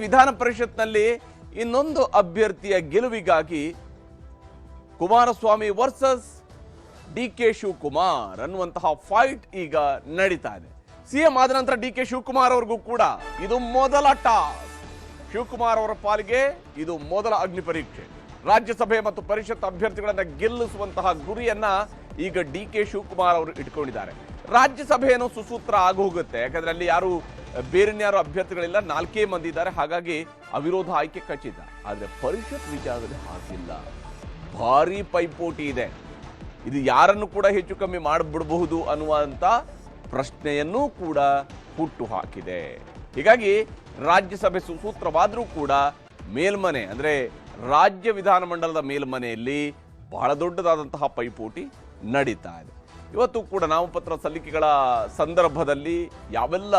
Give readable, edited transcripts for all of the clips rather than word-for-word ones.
ವಿಧಾನ ಪರಿಷತ್ನಲ್ಲಿ ಇನ್ನೊಂದು ಅಭ್ಯರ್ಥಿಯ ಗೆಲುವಿಗಾಗಿ ಕುಮಾರಸ್ವಾಮಿ ವರ್ಸಸ್ ಡಿಕೆ ಶಿವಕುಮಾರ್ ಅನ್ನುವಂತಹ ಫೈಟ್ ಈಗ ನಡೀತಾ ಇದೆ. ಸಿಎಂ ಆದ ನಂತರ ಡಿಕೆ ಶಿವಕುಮಾರ್ ಅವರಿಗೂ ಕೂಡ ಇದು ಮೊದಲ ಟಾಸ್ಕ್. ಶಿವಕುಮಾರ್ ಅವರ ಪಾಲಿಗೆ ಇದು ಮೊದಲ ಅಗ್ನಿ ಪರೀಕ್ಷೆ. ರಾಜ್ಯಸಭೆ ಮತ್ತು ಪರಿಷತ್ ಅಭ್ಯರ್ಥಿಗಳನ್ನ ಗೆಲ್ಲಿಸುವಂತಹ ಗುರಿಯನ್ನ ಈಗ ಡಿಕೆ ಶಿವಕುಮಾರ್ ಅವರು ಇಟ್ಕೊಂಡಿದ್ದಾರೆ. ರಾಜ್ಯಸಭೆಯನ್ನು ಸುಸೂತ್ರ ಆಗಿ ಹೋಗುತ್ತೆ, ಯಾಕಂದ್ರೆ ಅಲ್ಲಿ ಯಾರು ಬೇರೆನ್ಯಾರು ಅಭ್ಯರ್ಥಿಗಳಿಲ್ಲ, 4 ಮಂದಿ ಇದ್ದಾರೆ, ಹಾಗಾಗಿ ಅವಿರೋಧ ಆಯ್ಕೆ ಖಚಿತ. ಆದರೆ ಪರಿಷತ್ ವಿಚಾರದಲ್ಲಿ ಹಾಗಿಲ್ಲ, ಭಾರಿ ಪೈಪೋಟಿ ಇದೆ. ಇದು ಯಾರನ್ನು ಕೂಡ ಹೆಚ್ಚು ಕಮ್ಮಿ ಮಾಡಿಬಿಡಬಹುದು ಅನ್ನುವಂಥ ಪ್ರಶ್ನೆಯನ್ನೂ ಕೂಡ ಹುಟ್ಟು ಹಾಕಿದೆ. ಹೀಗಾಗಿ ರಾಜ್ಯಸಭೆ ಸುಸೂತ್ರವಾದರೂ ಕೂಡ ಮೇಲ್ಮನೆ ಅಂದರೆ ರಾಜ್ಯ ವಿಧಾನಮಂಡಲದ ಮೇಲ್ಮನೆಯಲ್ಲಿ ಬಹಳ ದೊಡ್ಡದಾದಂತಹ ಪೈಪೋಟಿ ನಡೀತಾ ಇದೆ. ಇವತ್ತು ಕೂಡ ನಾಮಪತ್ರ ಸಲ್ಲಿಕೆಗಳ ಸಂದರ್ಭದಲ್ಲಿ ಯಾವೆಲ್ಲ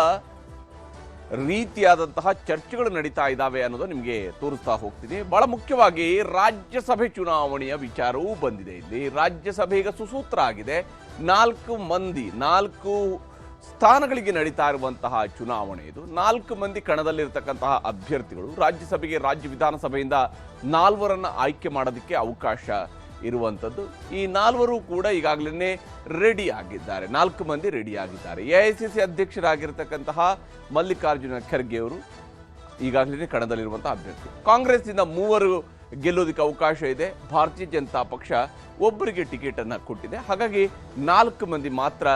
ರೀತಿಯಾದಂತಹ ಚರ್ಚೆಗಳು ನಡೀತಾ ಇದ್ದಾವೆ ಅನ್ನೋದು ನಿಮಗೆ ತೋರಿಸ್ತಾ ಹೋಗ್ತೀನಿ. ಬಹಳ ಮುಖ್ಯವಾಗಿ ರಾಜ್ಯಸಭೆ ಚುನಾವಣೆಯ ವಿಚಾರವೂ ಬಂದಿದೆ. ಇಲ್ಲಿ ರಾಜ್ಯಸಭೆ ಈಗ ಸುಸೂತ್ರ ಆಗಿದೆ. 4 ಸ್ಥಾನಗಳಿಗೆ ನಡೀತಾ ಇರುವಂತಹ ಚುನಾವಣೆ ಇದು. 4 ಮಂದಿ ಕಣದಲ್ಲಿರ್ತಕ್ಕಂತಹ ಅಭ್ಯರ್ಥಿಗಳು ರಾಜ್ಯಸಭೆಗೆ ರಾಜ್ಯ ವಿಧಾನಸಭೆಯಿಂದ 4ರನ್ನ ಆಯ್ಕೆ ಮಾಡೋದಕ್ಕೆ ಅವಕಾಶ ಇರುವಂಥದ್ದು. ಈ 4 ಕೂಡ ಈಗಾಗಲೇ ರೆಡಿ ಆಗಿದ್ದಾರೆ. 4 ಮಂದಿ ರೆಡಿ ಆಗಿದ್ದಾರೆ. ಎಐಸಿಸಿ ಅಧ್ಯಕ್ಷರಾಗಿರ್ತಕ್ಕಂತಹ ಮಲ್ಲಿಕಾರ್ಜುನ ಖರ್ಗೆ ಅವರು ಈಗಾಗಲೇ ಕಣದಲ್ಲಿರುವಂತಹ ಅಭ್ಯರ್ಥಿ. ಕಾಂಗ್ರೆಸ್ನಿಂದ 3 ಗೆಲ್ಲೋದಕ್ಕೆ ಅವಕಾಶ ಇದೆ. ಭಾರತೀಯ ಜನತಾ ಪಕ್ಷ ಒಬ್ಬರಿಗೆ ಟಿಕೆಟ್ ಅನ್ನು ಕೊಟ್ಟಿದೆ. ಹಾಗಾಗಿ 4 ಮಂದಿ ಮಾತ್ರ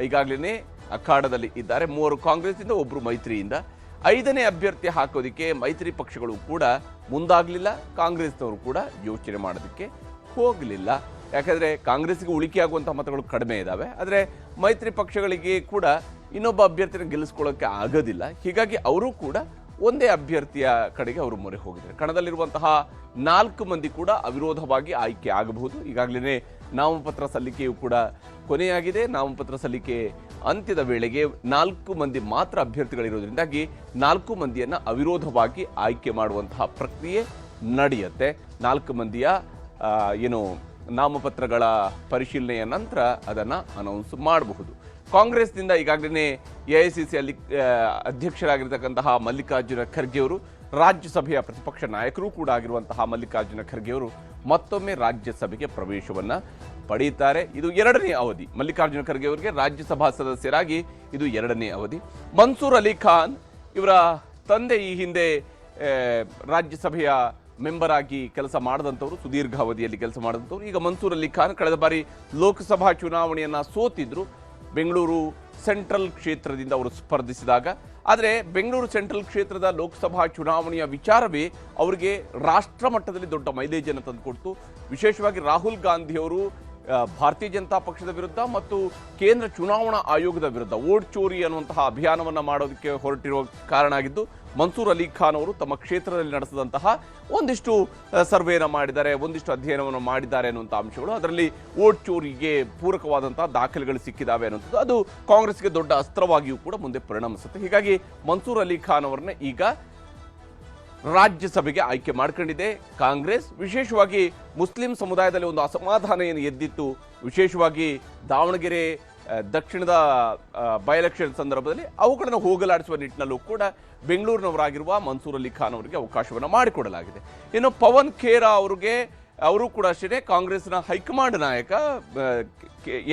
ಈಗಾಗಲೇ ಅಖಾಡದಲ್ಲಿ ಇದ್ದಾರೆ. 3 ಕಾಂಗ್ರೆಸ್ನಿಂದ, 1 ಮೈತ್ರಿಯಿಂದ. 5ನೇ ಅಭ್ಯರ್ಥಿ ಹಾಕೋದಕ್ಕೆ ಮೈತ್ರಿ ಪಕ್ಷಗಳು ಕೂಡ ಮುಂದಾಗಲಿಲ್ಲ. ಕಾಂಗ್ರೆಸ್ನವರು ಕೂಡ ಯೋಚನೆ ಮಾಡೋದಕ್ಕೆ ಹೋಗಲಿಲ್ಲ. ಯಾಕಂದರೆ ಕಾಂಗ್ರೆಸ್ಗೆ ಉಳಿಕೆ ಆಗುವಂಥ ಮತಗಳು ಕಡಿಮೆ ಇದ್ದಾವೆ. ಆದರೆ ಮೈತ್ರಿ ಪಕ್ಷಗಳಿಗೆ ಕೂಡ ಇನ್ನೊಬ್ಬ ಅಭ್ಯರ್ಥಿನ ಗೆಲ್ಲಿಸ್ಕೊಳ್ಳೋಕ್ಕೆ ಆಗೋದಿಲ್ಲ. ಹೀಗಾಗಿ ಅವರು ಕೂಡ ಒಂದೇ ಅಭ್ಯರ್ಥಿಯ ಕಡೆಗೆ ಅವರು ಮೊರೆ ಹೋಗಿದ್ದಾರೆ. ಕಣದಲ್ಲಿರುವಂತಹ 4 ಮಂದಿ ಕೂಡ ಅವಿರೋಧವಾಗಿ ಆಯ್ಕೆ ಆಗಬಹುದು. ಈಗಾಗಲೇ ನಾಮಪತ್ರ ಸಲ್ಲಿಕೆಯೂ ಕೂಡ ಕೊನೆಯಾಗಿದೆ. ನಾಮಪತ್ರ ಸಲ್ಲಿಕೆ ಅಂತ್ಯದ ವೇಳೆಗೆ 4 ಮಂದಿ ಮಾತ್ರ ಅಭ್ಯರ್ಥಿಗಳಿರೋದ್ರಿಂದಾಗಿ 4 ಮಂದಿಯನ್ನು ಅವಿರೋಧವಾಗಿ ಆಯ್ಕೆ ಮಾಡುವಂತಹ ಪ್ರಕ್ರಿಯೆ ನಡೆಯುತ್ತೆ. 4 ಮಂದಿಯ ನಾಮಪತ್ರಗಳ ಪರಿಶೀಲನೆಯ ನಂತರ ಅದನ್ನು ಅನೌನ್ಸ್ ಮಾಡಬಹುದು. ಕಾಂಗ್ರೆಸ್ನಿಂದ ಈಗಾಗಲೇ ಎಐಸಿಸಿ ಅಧ್ಯಕ್ಷರಾಗಿರ್ತಕ್ಕಂತಹ ಮಲ್ಲಿಕಾರ್ಜುನ ಖರ್ಗೆ ಅವರು, ರಾಜ್ಯಸಭೆಯ ಪ್ರತಿಪಕ್ಷ ನಾಯಕರು ಕೂಡ ಆಗಿರುವಂತಹ ಮಲ್ಲಿಕಾರ್ಜುನ ಖರ್ಗೆ ಅವರು ಮತ್ತೊಮ್ಮೆ ರಾಜ್ಯಸಭೆಗೆ ಪ್ರವೇಶವನ್ನು ಪಡೆಯುತ್ತಾರೆ. ಇದು 2ನೇ ಅವಧಿ. ಮಲ್ಲಿಕಾರ್ಜುನ ಖರ್ಗೆ ಅವರಿಗೆ ರಾಜ್ಯಸಭಾ ಸದಸ್ಯರಾಗಿ ಇದು 2ನೇ ಅವಧಿ. ಮನ್ಸೂರ್ ಅಲಿ ಖಾನ್ ಇವರ ತಂದೆ ಈ ಹಿಂದೆ ರಾಜ್ಯಸಭೆಯ ಮೆಂಬರ್ ಆಗಿ ಕೆಲಸ ಮಾಡಿದಂಥವ್ರು, ಸುದೀರ್ಘ ಅವಧಿಯಲ್ಲಿ ಕೆಲಸ ಮಾಡಿದಂಥವ್ರು. ಈಗ ಮನ್ಸೂರ್ ಅಲಿ ಖಾನ್ ಕಳೆದ ಬಾರಿ ಲೋಕಸಭಾ ಚುನಾವಣೆಯನ್ನು ಸೋತಿದ್ರು ಬೆಂಗಳೂರು ಸೆಂಟ್ರಲ್ ಕ್ಷೇತ್ರದಿಂದ ಅವರು ಸ್ಪರ್ಧಿಸಿದಾಗ. ಆದರೆ ಬೆಂಗಳೂರು ಸೆಂಟ್ರಲ್ ಕ್ಷೇತ್ರದ ಲೋಕಸಭಾ ಚುನಾವಣೆಯ ವಿಚಾರವೇ ಅವರಿಗೆ ರಾಷ್ಟ್ರ ಮಟ್ಟದಲ್ಲಿ ದೊಡ್ಡ ಮೈಲೇಜನ್ನು ತಂದುಕೊಡ್ತು. ವಿಶೇಷವಾಗಿ ರಾಹುಲ್ ಗಾಂಧಿಯವರು ಭಾರತೀಯ ಜನತಾ ಪಕ್ಷದ ವಿರುದ್ಧ ಮತ್ತು ಕೇಂದ್ರ ಚುನಾವಣಾ ಆಯೋಗದ ವಿರುದ್ಧ ವೋಟ್ ಚೋರಿ ಅನ್ನುವಂತಹ ಅಭಿಯಾನವನ್ನು ಮಾಡೋದಕ್ಕೆ ಹೊರಟಿರುವ ಕಾರಣ ಆಗಿದ್ದು, ಮನ್ಸೂರ್ ಅಲಿ ಖಾನ್ ಅವರು ತಮ್ಮ ಕ್ಷೇತ್ರದಲ್ಲಿ ನಡೆಸಿದಂತಹ ಒಂದಿಷ್ಟು ಸರ್ವೆಯನ್ನು ಮಾಡಿದ್ದಾರೆ, ಒಂದಿಷ್ಟು ಅಧ್ಯಯನವನ್ನು ಮಾಡಿದ್ದಾರೆ ಅನ್ನುವಂಥ ಅಂಶಗಳು, ಅದರಲ್ಲಿ ವೋಟ್ ಚೋರಿಗೆ ಪೂರಕವಾದಂತಹ ದಾಖಲೆಗಳು ಸಿಕ್ಕಿದ್ದಾವೆ ಅನ್ನುವಂಥದ್ದು ಅದು ಕಾಂಗ್ರೆಸ್ಗೆ ದೊಡ್ಡ ಅಸ್ತ್ರವಾಗಿಯೂ ಕೂಡ ಮುಂದೆ ಪರಿಣಮಿಸುತ್ತೆ. ಹೀಗಾಗಿ ಮನ್ಸೂರ್ ಅಲಿ ಖಾನ್ ಅವರನ್ನ ಈಗ ರಾಜ್ಯಸಭೆಗೆ ಆಯ್ಕೆ ಮಾಡ್ಕೊಂಡಿದೆ ಕಾಂಗ್ರೆಸ್. ವಿಶೇಷವಾಗಿ ಮುಸ್ಲಿಂ ಸಮುದಾಯದಲ್ಲಿ ಒಂದು ಅಸಮಾಧಾನ ಏನು ಎದ್ದಿತ್ತು, ವಿಶೇಷವಾಗಿ ದಾವಣಗೆರೆ ದಕ್ಷಿಣದ ಬೈ ಎಲೆಕ್ಷನ್ ಸಂದರ್ಭದಲ್ಲಿ ಅವುಗಳನ್ನು ಹೋಗಲಾಡಿಸುವ ನಿಟ್ಟಿನಲ್ಲೂ ಕೂಡ ಬೆಂಗಳೂರಿನವರಾಗಿರುವ ಮನ್ಸೂರ್ ಅಲಿ ಖಾನ್ ಅವರಿಗೆ ಅವಕಾಶವನ್ನು ಮಾಡಿಕೊಡಲಾಗಿದೆ. ಇನ್ನು ಪವನ್ ಖೇರಾ ಅವರು ಕೂಡ ಅಷ್ಟೇ ಕಾಂಗ್ರೆಸ್ನ ಹೈಕಮಾಂಡ್ ನಾಯಕ,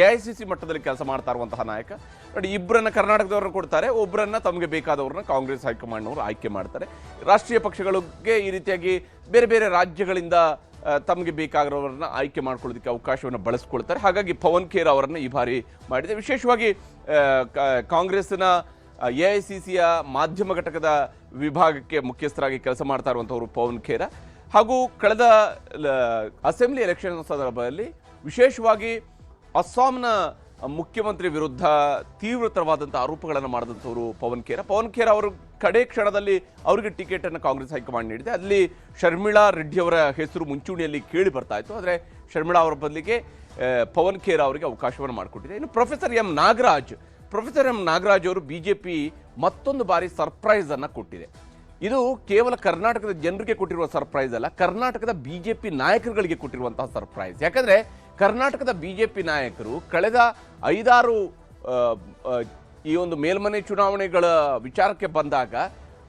ಎಐಸಿಸಿ ಮಟ್ಟದಲ್ಲಿ ಕೆಲಸ ಮಾಡ್ತಾ ಇರುವಂತಹ ನಾಯಕ. ನೋಡಿ, 2ರನ್ನ ಕರ್ನಾಟಕದವ್ರನ್ನ ಕೊಡ್ತಾರೆ, 1ರನ್ನ ತಮಗೆ ಬೇಕಾದವ್ರನ್ನ ಕಾಂಗ್ರೆಸ್ ಹೈಕಮಾಂಡ್ನವರು ಆಯ್ಕೆ ಮಾಡ್ತಾರೆ. ರಾಷ್ಟ್ರೀಯ ಪಕ್ಷಗಳಿಗೆ ಈ ರೀತಿಯಾಗಿ ಬೇರೆ ಬೇರೆ ರಾಜ್ಯಗಳಿಂದ ತಮಗೆ ಬೇಕಾಗಿರೋರನ್ನ ಆಯ್ಕೆ ಮಾಡ್ಕೊಳ್ಳೋದಕ್ಕೆ ಅವಕಾಶವನ್ನು ಬಳಸ್ಕೊಳ್ತಾರೆ. ಹಾಗಾಗಿ ಪವನ್ ಖೇರಾ ಅವರನ್ನು ಈ ಬಾರಿ ಮಾಡಿದೆ. ವಿಶೇಷವಾಗಿ ಕಾಂಗ್ರೆಸ್ನ ಎಐಸಿಸಿಯ ಮಾಧ್ಯಮ ಘಟಕದ ವಿಭಾಗಕ್ಕೆ ಮುಖ್ಯಸ್ಥರಾಗಿ ಕೆಲಸ ಮಾಡ್ತಾ ಇರುವಂಥವರು ಪವನ್ ಖೇರಾ. ಹಾಗೂ ಕಳೆದ ಅಸೆಂಬ್ಲಿ ಎಲೆಕ್ಷನ್ ಸಂದರ್ಭದಲ್ಲಿ ವಿಶೇಷವಾಗಿ ಅಸ್ಸಾಂನ ಮುಖ್ಯಮಂತ್ರಿ ವಿರುದ್ಧ ತೀವ್ರತರವಾದಂಥ ಆರೋಪಗಳನ್ನು ಮಾಡಿದಂಥವರು ಪವನ್ ಖೇರಾ ಅವರು ಕಡೆ ಕ್ಷಣದಲ್ಲಿ ಅವರಿಗೆ ಟಿಕೆಟನ್ನು ಕಾಂಗ್ರೆಸ್ ಹೈಕಮಾಂಡ್ ನೀಡಿದೆ. ಅಲ್ಲಿ ಶರ್ಮಿಳಾ ರೆಡ್ಡಿ ಅವರ ಹೆಸರು ಮುಂಚೂಣಿಯಲ್ಲಿ ಕೇಳಿ ಬರ್ತಾ ಇತ್ತು. ಆದರೆ ಶರ್ಮಿಳಾ ಅವರ ಬದಲಿಗೆ ಪವನ್ ಖೇರಾ ಅವರಿಗೆ ಅವಕಾಶವನ್ನು ಮಾಡಿಕೊಟ್ಟಿದೆ. ಇನ್ನು ಪ್ರೊಫೆಸರ್ ಎಂ ನಾಗರಾಜ್ ಅವರು ಬಿಜೆಪಿ ಮತ್ತೊಂದು ಬಾರಿ ಸರ್ಪ್ರೈಸ್ ಅನ್ನು ಕೊಟ್ಟಿದೆ. ಇದು ಕೇವಲ ಕರ್ನಾಟಕದ ಜನರಿಗೆ ಕೊಟ್ಟಿರುವ ಸರ್ಪ್ರೈಸ್ ಅಲ್ಲ, ಕರ್ನಾಟಕದ ಬಿಜೆಪಿ ನಾಯಕರುಗಳಿಗೆ ಕೊಟ್ಟಿರುವಂತಹ ಸರ್ಪ್ರೈಸ್. ಯಾಕಂದ್ರೆ ಕರ್ನಾಟಕದ ಬಿಜೆಪಿ ನಾಯಕರು ಕಳೆದ 5-6 ಈ ಒಂದು ಮೇಲ್ಮನೆ ಚುನಾವಣೆಗಳ ವಿಚಾರಕ್ಕೆ ಬಂದಾಗ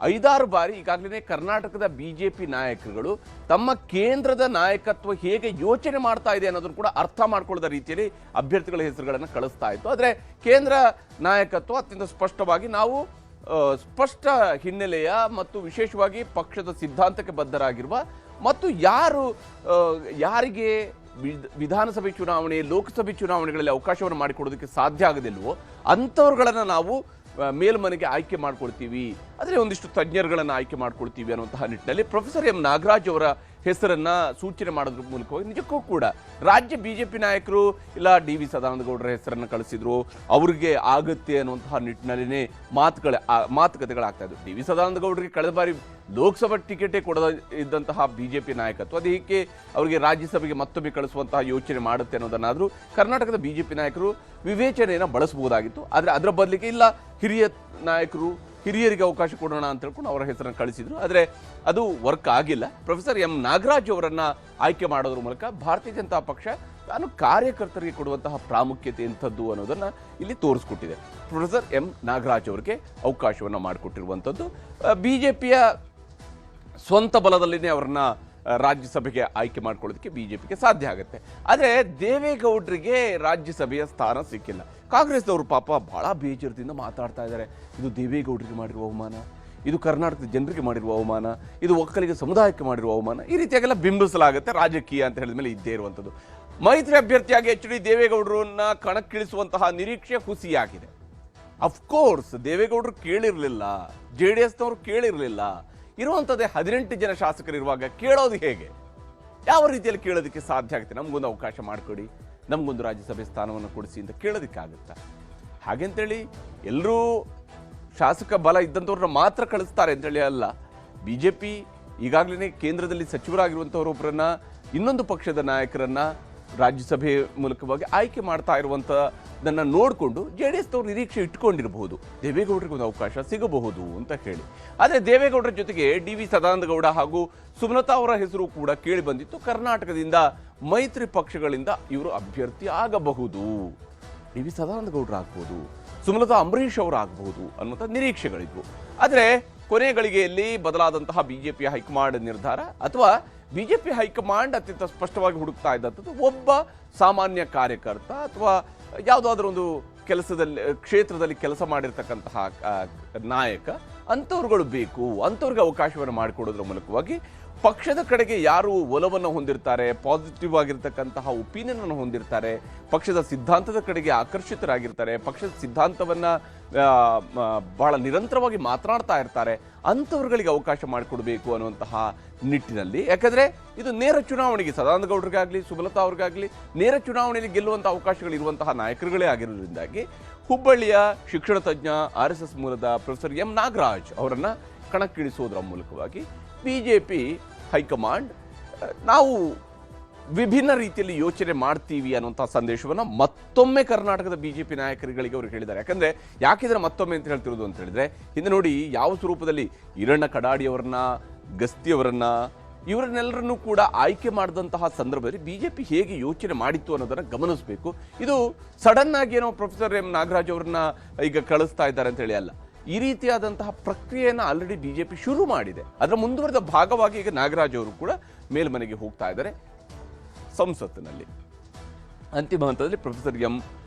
5-6 ಬಾರಿ ಈಗಾಗಲೇ ಕರ್ನಾಟಕದ ಬಿಜೆಪಿ ನಾಯಕರುಗಳು ತಮ್ಮ ಕೇಂದ್ರದ ನಾಯಕತ್ವ ಹೇಗೆ ಯೋಚನೆ ಮಾಡ್ತಾ ಇದೆ ಅನ್ನೋದನ್ನು ಕೂಡ ಅರ್ಥ ಮಾಡ್ಕೊಳ್ಳದ ರೀತಿಯಲ್ಲಿ ಅಭ್ಯರ್ಥಿಗಳ ಹೆಸರುಗಳನ್ನು ಕಳಿಸ್ತಾ ಇತ್ತು. ಆದರೆ ಕೇಂದ್ರ ನಾಯಕತ್ವ ಅತ್ಯಂತ ಸ್ಪಷ್ಟವಾಗಿ ನಾವು ಸ್ಪಷ್ಟ ಹಿನ್ನೆಲೆಯ ಮತ್ತು ವಿಶೇಷವಾಗಿ ಪಕ್ಷದ ಸಿದ್ಧಾಂತಕ್ಕೆ ಬದ್ಧರಾಗಿರುವ ಮತ್ತು ಯಾರಿಗೆ ವಿಧಾನಸಭೆ ಚುನಾವಣೆ ಲೋಕಸಭೆ ಚುನಾವಣೆಗಳಲ್ಲಿ ಅವಕಾಶವನ್ನು ಮಾಡಿಕೊಡೋದಕ್ಕೆ ಸಾಧ್ಯ ಆಗದಿಲ್ವೋ ಅಂಥವ್ರುಗಳನ್ನು ನಾವು ಮೇಲ್ಮನೆಗೆ ಆಯ್ಕೆ ಮಾಡ್ಕೊಳ್ತೀವಿ, ಆದರೆ ಒಂದಿಷ್ಟು ತಜ್ಞರುಗಳನ್ನು ಆಯ್ಕೆ ಮಾಡ್ಕೊಳ್ತೀವಿ ಅನ್ನುವಂತಹ ನಿಟ್ಟಿನಲ್ಲಿ ಪ್ರೊಫೆಸರ್ ಎಂ ನಾಗರಾಜ್ ಅವರ ಹೆಸರನ್ನ ಸೂಚನೆ ಮಾಡೋದ್ರ ಮೂಲಕವಾಗಿ ನಿಜಕ್ಕೂ ಕೂಡ ರಾಜ್ಯ ಬಿಜೆಪಿ ನಾಯಕರು ಇಲ್ಲ ಡಿ.ವಿ. ಸದಾನಂದ ಗೌಡರ ಹೆಸರನ್ನು ಕಳಿಸಿದ್ರು, ಅವ್ರಿಗೆ ಆಗುತ್ತೆ ಅನ್ನುವಂತಹ ನಿಟ್ಟಿನಲ್ಲಿನೇ ಮಾತುಕತೆಗಳಾಗ್ತಾ ಇದ್ವು. ಡಿ.ವಿ. ಸದಾನಂದ ಗೌಡರಿಗೆ ಕಳೆದ ಬಾರಿ ಲೋಕಸಭಾ ಟಿಕೆಟೇ ಕೊಡದ ಇದ್ದಂತಹ ಬಿಜೆಪಿ ನಾಯಕತ್ವ ಅದಕ್ಕೆ ಅವರಿಗೆ ರಾಜ್ಯಸಭೆಗೆ ಮತ್ತೊಮ್ಮೆ ಕಳಿಸುವಂತಹ ಯೋಚನೆ ಮಾಡುತ್ತೆ ಅನ್ನೋದನ್ನಾದರೂ ಕರ್ನಾಟಕದ ಬಿಜೆಪಿ ನಾಯಕರು ವಿವೇಚನೆಯನ್ನು ಬಳಸಬಹುದಾಗಿತ್ತು. ಆದರೆ ಅದರ ಬದಲಿಗೆ ಇಲ್ಲ ಹಿರಿಯರಿಗೆ ಅವಕಾಶ ಕೊಡೋಣ ಅಂತ ಹೇಳ್ಕೊಂಡು ಅವರ ಹೆಸರನ್ನು ಕಳಿಸಿದ್ರು. ಆದರೆ ಅದು ವರ್ಕ್ ಆಗಿಲ್ಲ. ಪ್ರೊಫೆಸರ್ ಎಂ ನಾಗರಾಜ್ ಅವರನ್ನ ಆಯ್ಕೆ ಮಾಡೋದ್ರ ಮೂಲಕ ಭಾರತೀಯ ಜನತಾ ಪಕ್ಷ ತಾನು ಕಾರ್ಯಕರ್ತರಿಗೆ ಕೊಡುವಂತಹ ಪ್ರಾಮುಖ್ಯತೆ ಎಂಥದ್ದು ಅನ್ನೋದನ್ನ ಇಲ್ಲಿ ತೋರಿಸ್ಕೊಟ್ಟಿದೆ. ಪ್ರೊಫೆಸರ್ ಎಂ ನಾಗರಾಜ್ ಅವರಿಗೆ ಅವಕಾಶವನ್ನು ಮಾಡಿಕೊಟ್ಟಿರುವಂಥದ್ದು ಬಿಜೆಪಿಯ ಸ್ವಂತ ಬಲದಲ್ಲಿನೇ ಅವರನ್ನ ರಾಜ್ಯಸಭೆಗೆ ಆಯ್ಕೆ ಮಾಡ್ಕೊಳ್ಳೋದಕ್ಕೆ ಬಿಜೆಪಿಗೆ ಸಾಧ್ಯ ಆಗುತ್ತೆ. ಆದರೆ ದೇವೇಗೌಡರಿಗೆ ರಾಜ್ಯಸಭೆಯ ಸ್ಥಾನ ಸಿಕ್ಕಿಲ್ಲ. ಕಾಂಗ್ರೆಸ್ನವರು ಪಾಪ ಬಹಳ ಬೇಜಾರದಿಂದ ಮಾತಾಡ್ತಾ ಇದ್ದಾರೆ. ಇದು ದೇವೇಗೌಡರಿಗೆ ಮಾಡಿರುವ ಅವಮಾನ, ಇದು ಕರ್ನಾಟಕದ ಜನರಿಗೆ ಮಾಡಿರುವ ಅವಮಾನ, ಇದು ಒಕ್ಕಲಿಗ ಸಮುದಾಯಕ್ಕೆ ಮಾಡಿರುವ ಅವಮಾನ, ಈ ರೀತಿಯಾಗೆಲ್ಲ ಬಿಂಬಿಸಲಾಗುತ್ತೆ. ರಾಜಕೀಯ ಅಂತ ಹೇಳಿದ ಮೇಲೆ ಇದ್ದೇ ಇರುವಂಥದ್ದು. ಮೈತ್ರಿ ಅಭ್ಯರ್ಥಿಯಾಗಿ ಎಚ್.ಡಿ. ದೇವೇಗೌಡರನ್ನ ಕಣಕ್ಕಿಳಿಸುವಂತಹ ನಿರೀಕ್ಷೆ ಹುಸಿಯಾಗಿದೆ. ಅಫ್ಕೋರ್ಸ್ ದೇವೇಗೌಡರು ಕೇಳಿರಲಿಲ್ಲ, JDSನವರು ಕೇಳಿರಲಿಲ್ಲ. ಇರುವಂಥದ್ದೇ 18 ಜನ ಶಾಸಕರು ಇರುವಾಗ ಕೇಳೋದು ಹೇಗೆ, ಯಾವ ರೀತಿಯಲ್ಲಿ ಕೇಳೋದಕ್ಕೆ ಸಾಧ್ಯ ಆಗುತ್ತೆ? ನಮಗೊಂದು ಅವಕಾಶ ಮಾಡಿಕೊಡಿ, ನಮಗೊಂದು ರಾಜ್ಯಸಭೆ ಸ್ಥಾನವನ್ನು ಕೊಡಿಸಿ ಅಂತ ಕೇಳೋದಕ್ಕಾಗುತ್ತಾ? ಹಾಗೆಂತೇಳಿ ಎಲ್ಲರೂ ಶಾಸಕ ಬಲ ಇದ್ದಂಥವ್ರನ್ನ ಮಾತ್ರ ಕಳಿಸ್ತಾರೆ ಅಂತೇಳಿ ಅಲ್ಲ. ಬಿಜೆಪಿ ಈಗಾಗಲೇ ಕೇಂದ್ರದಲ್ಲಿ ಸಚಿವರಾಗಿರುವಂಥವರೊಬ್ಬರನ್ನ ಇನ್ನೊಂದು ಪಕ್ಷದ ನಾಯಕರನ್ನ ರಾಜ್ಯಸಭೆ ಮೂಲಕವಾಗಿ ಆಯ್ಕೆ ಮಾಡ್ತಾ ಇರುವಂಥದ್ದನ್ನು ನೋಡಿಕೊಂಡು JDSನವರು ನಿರೀಕ್ಷೆ ಇಟ್ಕೊಂಡಿರಬಹುದು, ದೇವೇಗೌಡರಿಗೆ ಒಂದು ಅವಕಾಶ ಸಿಗಬಹುದು ಅಂತ ಹೇಳಿ. ಆದರೆ ದೇವೇಗೌಡರ ಜೊತೆಗೆ ಡಿ.ವಿ. ಸದಾನಂದ ಗೌಡ ಹಾಗೂ ಸುಮಲತಾ ಅವರ ಹೆಸರು ಕೂಡ ಕೇಳಿ ಬಂದಿತ್ತು. ಕರ್ನಾಟಕದಿಂದ ಮೈತ್ರಿ ಪಕ್ಷಗಳಿಂದ ಇವರು ಅಭ್ಯರ್ಥಿ ಆಗಬಹುದು, ಡಿ.ವಿ. ಸದಾನಂದ ಗೌಡರು ಆಗ್ಬೋದು, ಸುಮಲತಾ ಅಂಬರೀಷ್ ಅವರು ಆಗಬಹುದು ಅನ್ನುವಂಥ ನಿರೀಕ್ಷೆಗಳಿದ್ವು. ಆದರೆ ಕೊನೆ ಗಳಿಗೆಯಲ್ಲಿ ಬದಲಾದಂತಹ ಬಿಜೆಪಿಯ ಹೈಕಮಾಂಡ್ ನಿರ್ಧಾರ ಅಥವಾ ಬಿಜೆಪಿ ಹೈಕಮಾಂಡ್ ಅತ್ಯಂತ ಸ್ಪಷ್ಟವಾಗಿ ಹುಡುಕ್ತಾ ಇದ್ದಂಥದ್ದು ಒಬ್ಬ ಸಾಮಾನ್ಯ ಕಾರ್ಯಕರ್ತ ಅಥವಾ ಯಾವುದಾದ್ರೂ ಒಂದು ಕ್ಷೇತ್ರದಲ್ಲಿ ಕೆಲಸ ಮಾಡಿರ್ತಕ್ಕಂತಹ ನಾಯಕ, ಅಂಥವ್ರುಗಳು ಬೇಕು, ಅಂಥವ್ರಿಗೆ ಅವಕಾಶವನ್ನು ಮಾಡಿಕೊಡೋದ್ರ ಮೂಲಕವಾಗಿ ಪಕ್ಷದ ಕಡೆಗೆ ಯಾರು ಒಲವನ್ನು ಹೊಂದಿರ್ತಾರೆ, ಪಾಸಿಟಿವ್ ಆಗಿರ್ತಕ್ಕಂತಹ ಒಪಿನಿಯನ್ ಅನ್ನು ಹೊಂದಿರ್ತಾರೆ, ಪಕ್ಷದ ಸಿದ್ಧಾಂತದ ಕಡೆಗೆ ಆಕರ್ಷಿತರಾಗಿರ್ತಾರೆ, ಪಕ್ಷದ ಸಿದ್ಧಾಂತವನ್ನು ಬಹಳ ನಿರಂತರವಾಗಿ ಮಾತನಾಡ್ತಾ ಇರ್ತಾರೆ, ಅಂಥವ್ರುಗಳಿಗೆ ಅವಕಾಶ ಮಾಡಿಕೊಡ್ಬೇಕು ಅನ್ನುವಂತಹ ನಿಟ್ಟಿನಲ್ಲಿ. ಯಾಕಂದರೆ ಇದು ನೇರ ಚುನಾವಣೆಗೆ ಸದಾನಂದ ಗೌಡರಿಗಾಗಲಿ ಸುಮಲತಾ ಅವ್ರಿಗಾಗಲಿ ನೇರ ಚುನಾವಣೆಯಲ್ಲಿ ಗೆಲ್ಲುವಂಥ ಅವಕಾಶಗಳಿರುವಂತಹ ನಾಯಕರುಗಳೇ ಆಗಿರೋದ್ರಿಂದಾಗಿ ಹುಬ್ಬಳ್ಳಿಯ ಶಿಕ್ಷಣ ತಜ್ಞ RSS ಮೂಲದ ಪ್ರೊಫೆಸರ್ ಎಂ ನಾಗರಾಜ್ ಅವರನ್ನು ಕಣಕ್ಕಿಳಿಸೋದ್ರ ಮೂಲಕವಾಗಿ ಬಿಜೆಪಿ ಹೈಕಮಾಂಡ್ ನಾವು ವಿಭಿನ್ನ ರೀತಿಯಲ್ಲಿ ಯೋಚನೆ ಮಾಡ್ತೀವಿ ಅನ್ನುವಂಥ ಸಂದೇಶವನ್ನು ಮತ್ತೊಮ್ಮೆ ಕರ್ನಾಟಕದ ಬಿಜೆಪಿ ನಾಯಕರುಗಳಿಗೆ ಅವರು ಹೇಳಿದ್ದಾರೆ. ಯಾಕಂದರೆ ಯಾಕಿದ್ರೆ ಮತ್ತೊಮ್ಮೆ ಅಂತ ಹೇಳ್ತಿರೋದು ಅಂತ ಹೇಳಿದ್ರೆ, ಹಿಂದೆ ನೋಡಿ ಯಾವ ಸ್ವರೂಪದಲ್ಲಿ ಈರಣ್ಣ ಕಡಾಡಿಯವರನ್ನ, ಗಸ್ತಿಯವರನ್ನ, ಇವರನ್ನೆಲ್ಲರನ್ನೂ ಕೂಡ ಆಯ್ಕೆ ಮಾಡಿದಂತಹ ಸಂದರ್ಭದಲ್ಲಿ ಬಿಜೆಪಿ ಹೇಗೆ ಯೋಚನೆ ಮಾಡಿತ್ತು ಅನ್ನೋದನ್ನು ಗಮನಿಸಬೇಕು. ಇದು ಸಡನ್ ಆಗಿ ಏನೋ ಪ್ರೊಫೆಸರ್ ಎಂ ನಾಗರಾಜ್ ಅವರನ್ನ ಈಗ ಕಳಿಸ್ತಾ ಇದ್ದಾರೆ ಅಂತ ಹೇಳಿ ಅಲ್ಲ. ಈ ರೀತಿಯಾದಂತಹ ಪ್ರಕ್ರಿಯೆಯನ್ನು ಆಲ್ರೆಡಿ ಬಿಜೆಪಿ ಶುರು ಮಾಡಿದೆ. ಅದರ ಮುಂದುವರೆದ ಭಾಗವಾಗಿ ಈಗ ನಾಗರಾಜ್ ಅವರು ಕೂಡ ಮೇಲ್ಮನೆಗೆ ಹೋಗ್ತಾ ಇದ್ದಾರೆ. ಸಂಸತ್ತಿನಲ್ಲಿ ಅಂತಿಮ ಹಂತದಲ್ಲಿ ಪ್ರೊಫೆಸರ್ ಎಂ